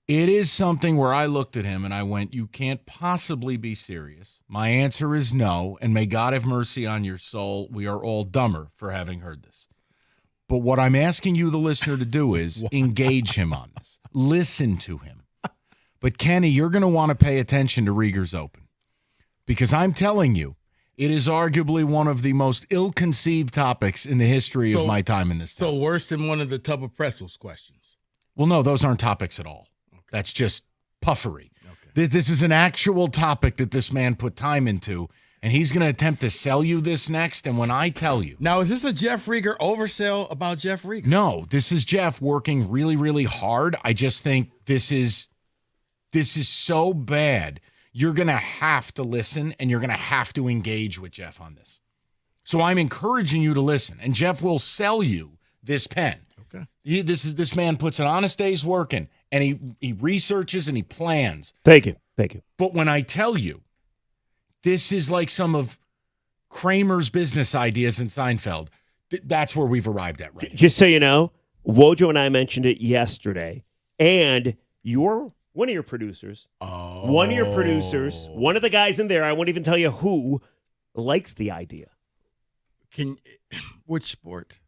It is something where I looked at him and I went, you can't possibly be serious. My answer is no, and may God have mercy on your soul. We are all dumber for having heard this. But what I'm asking you, the listener, to do is engage him on this. Listen to him. But, Kenny, you're going to want to pay attention to Rieger's Open. Because I'm telling you, it is arguably one of the most ill-conceived topics in the history of my time in this town. So worse than one of the tub of pretzels questions. Well, no, those aren't topics at all. That's just puffery. Okay. This is an actual topic that this man put time into, and he's going to attempt to sell you this next. And when I tell you. Now, is this a Jeff Rieger oversell about Jeff Rieger? No, this is Jeff working really, really hard. I just think this is so bad. You're going to have to listen, and you're going to have to engage with Jeff on this. So I'm encouraging you to listen, and Jeff will sell you this pen. Okay. This man puts an honest day's work in. And he researches and he plans. Thank you. But when I tell you, this is like some of Kramer's business ideas in Seinfeld. That's where we've arrived at right now. Just so you know, Wojo and I mentioned it yesterday. And one of your producers, one of the guys in there, I won't even tell you who, likes the idea. Which sport?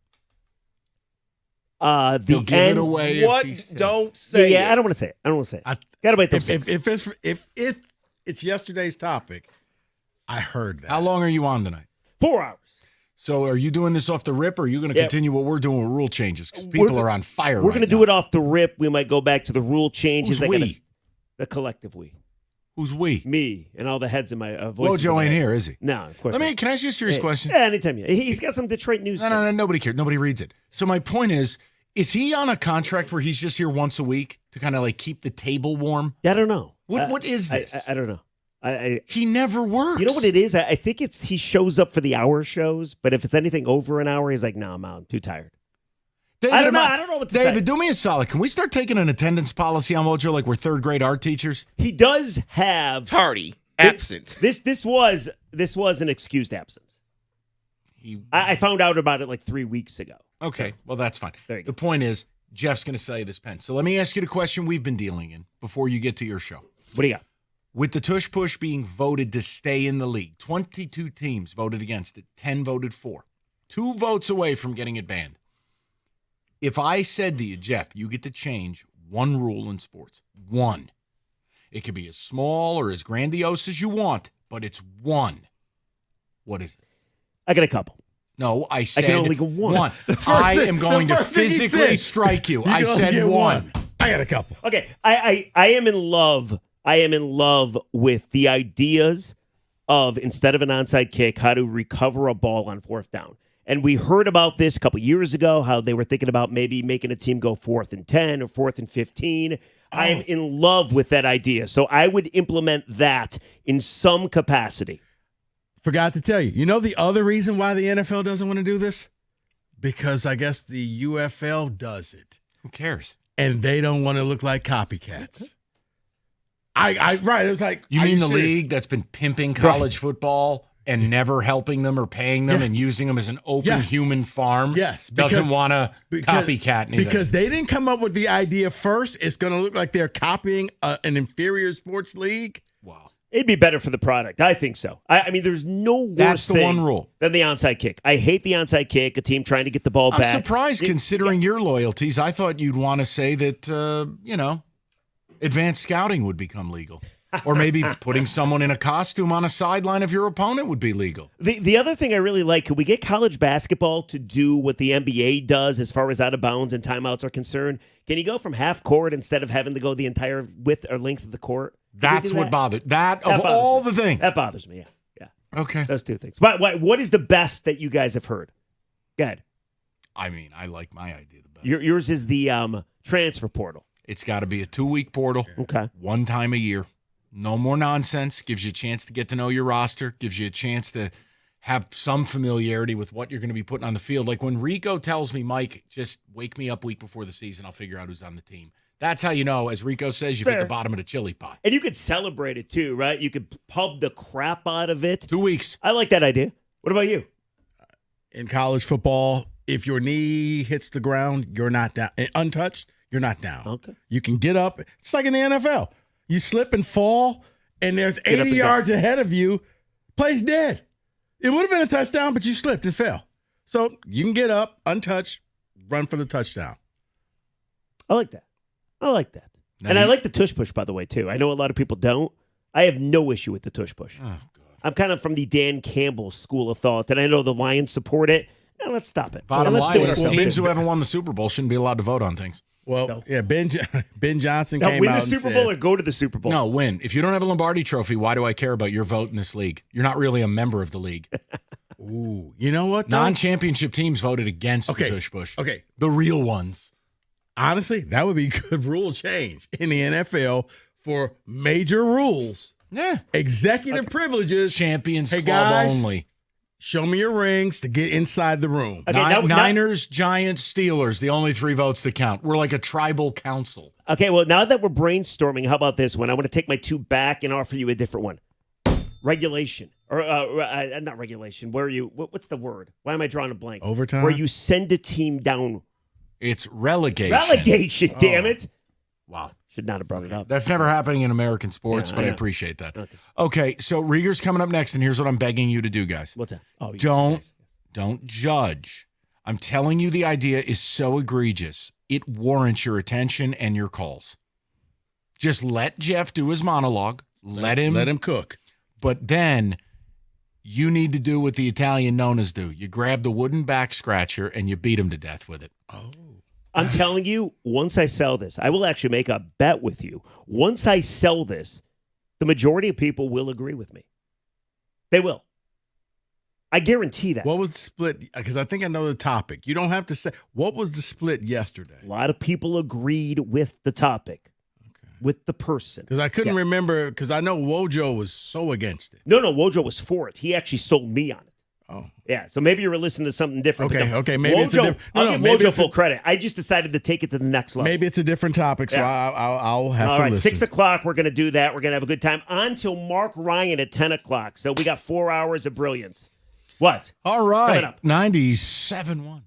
He'll give it away. What? If he says. Don't say. Yeah, I don't want to say it. Gotta wait till 6. If it's yesterday's topic, I heard that. How long are you on tonight? 4 hours. So are you doing this off the rip, or are you going to continue what we're doing with rule changes? Because people are on fire. We're going to do it off the rip. We might go back to the rule changes. Who's we? The collective we. Who's we? Me and all the heads in my voice. Wojo ain't here, is he? No, of course. Can I ask you a serious question? Yeah, anytime. He's got some Detroit news. No, nobody cares. Nobody reads it. So my point is he on a contract where he's just here once a week to kind of like keep the table warm? I don't know. What is this? I don't know. He never works. You know what it is? I think he shows up for the hour shows, but if it's anything over an hour, he's like, no, I'm out. I'm too tired. David, I don't know what to David, say. do me a solid. Can we start taking an attendance policy on Wojo like we're third grade art teachers? He does have tardy, absent. This was an excused absence. I found out about it like 3 weeks ago. Okay, well, that's fine. There you go. The point is, Jeff's going to sell you this pen. So let me ask you the question we've been dealing in before you get to your show. What do you got? With the tush push being voted to stay in the league, 22 teams voted against it, 10 voted for. 2 votes away from getting it banned. If I said to you, Jeff, you get to change one rule in sports, one. It could be as small or as grandiose as you want, but it's one. What is it? I got a couple. No, I said I can only go one. I am going to physically strike you. I said one. I got a couple. Okay, I am in love. I am in love with the ideas of, instead of an onside kick, how to recover a ball on 4th down. And we heard about this a couple years ago, how they were thinking about maybe making a team go 4th and 10 or 4th and 15. I am in love with that idea. So I would implement that in some capacity. Forgot to tell you. You know the other reason why the NFL doesn't want to do this? Because I guess the UFL does it. Who cares? And they don't want to look like copycats. Right. It was like, you mean the league that's been pimping college football and never helping them or paying them and using them as an open human farm? Yes. Doesn't want to copycat anything. Because they didn't come up with the idea first. It's going to look like they're copying an inferior sports league. Wow. It'd be better for the product. I think so. I mean, there's no worse thing than the onside kick. I hate the onside kick, a team trying to get the ball back. I'm surprised considering your loyalties. I thought you'd want to say that, advanced scouting would become legal. Or maybe putting someone in a costume on a sideline of your opponent would be legal. The other thing I really like, could we get college basketball to do what the NBA does as far as out of bounds and timeouts are concerned? Can you go from half court instead of having to go the entire width or length of the court? That's what bothers of all the things. That bothers me, yeah. Okay. Those 2 things. What is the best that you guys have heard? Go ahead. I mean, I like my idea the best. Yours is the transfer portal. It's got to be a 2-week portal. Okay. One time a year. No more nonsense. Gives you a chance to get to know your roster. Gives you a chance to have some familiarity with what you're going to be putting on the field. Like when Rico tells me, Mike, just wake me up week before the season. I'll figure out who's on the team. That's how you know, as Rico says, you've hit the bottom of the chili pot. And you could celebrate it too, right? You could pub the crap out of it. 2 weeks. I like that idea. What about you? In college football, if your knee hits the ground, you're not down. Untouched, you're not down. Okay. You can get up. It's like in the NFL. You slip and fall, and there's 80 yards ahead of you. Play's dead. It would have been a touchdown, but you slipped and fell. So you can get up, untouched, run for the touchdown. I like that. And I like the tush push, by the way, too. I know a lot of people don't. I have no issue with the tush push. Oh, I'm kind of from the Dan Campbell school of thought, and I know the Lions support it. Now let's stop it. Bottom let's line do it is ourselves. teams who haven't won the Super Bowl shouldn't be allowed to vote on things. Well, yeah, Ben Johnson Now, came win out the and Super said, Bowl or go to the Super Bowl? No, win. If you don't have a Lombardi trophy, why do I care about your vote in this league? You're not really a member of the league. Ooh, you know what? though? Non-championship teams voted against the tush push. Okay. The real ones. Honestly, that would be good rule change in the NFL for major rules. Yeah. Executive privileges. Champions Hey, club guys, only. show me your rings to get inside the room. Okay, now- Niners, Giants, Steelers, the only 3 votes that count. We're like a tribal council. Okay, well, now that we're brainstorming, how about this one? I want to take my 2 back and offer you a different one. Regulation. Or not regulation. Where you, what's the word? Why am I drawing a blank? Overtime? Where you send a team down. It's relegation. Relegation, damn it. Wow. Should not have brought it up. That's never happening in American sports, Yeah, but I yeah. appreciate that. Okay, so Rieger's coming up next, and here's what I'm begging you to do, guys. What's that? Oh, Don't judge. I'm telling you, the idea is so egregious. It warrants your attention and your calls. Just let Jeff do his monologue. Let him cook. But then you need to do what the Italian nonas do. You grab the wooden back scratcher and you beat him to death with it. Oh. I'm telling you, once I sell this, I will actually make a bet with you. Once I sell this, the majority of people will agree with me. They will. I guarantee that. What was the split? Because I think I know the topic. You don't have to say. What was the split yesterday? A lot of people agreed with the topic, with the person. Because I couldn't remember, because I know Wojo was so against it. No, Wojo was for it. He actually sold me on it. Oh. Yeah, so maybe you were listening to something different. Okay, but okay, maybe Wojo, it's a I'll give maybe Wojo it's full credit. I just decided to take it to the next level. Maybe it's a different topic, so Yeah. I'll have All to right, listen. 6 o'clock, we're going to do that. We're going to have a good time. On till Mark Ryan at 10 o'clock. So we got 4 hours of brilliance. What? All Coming right. up. 97-1.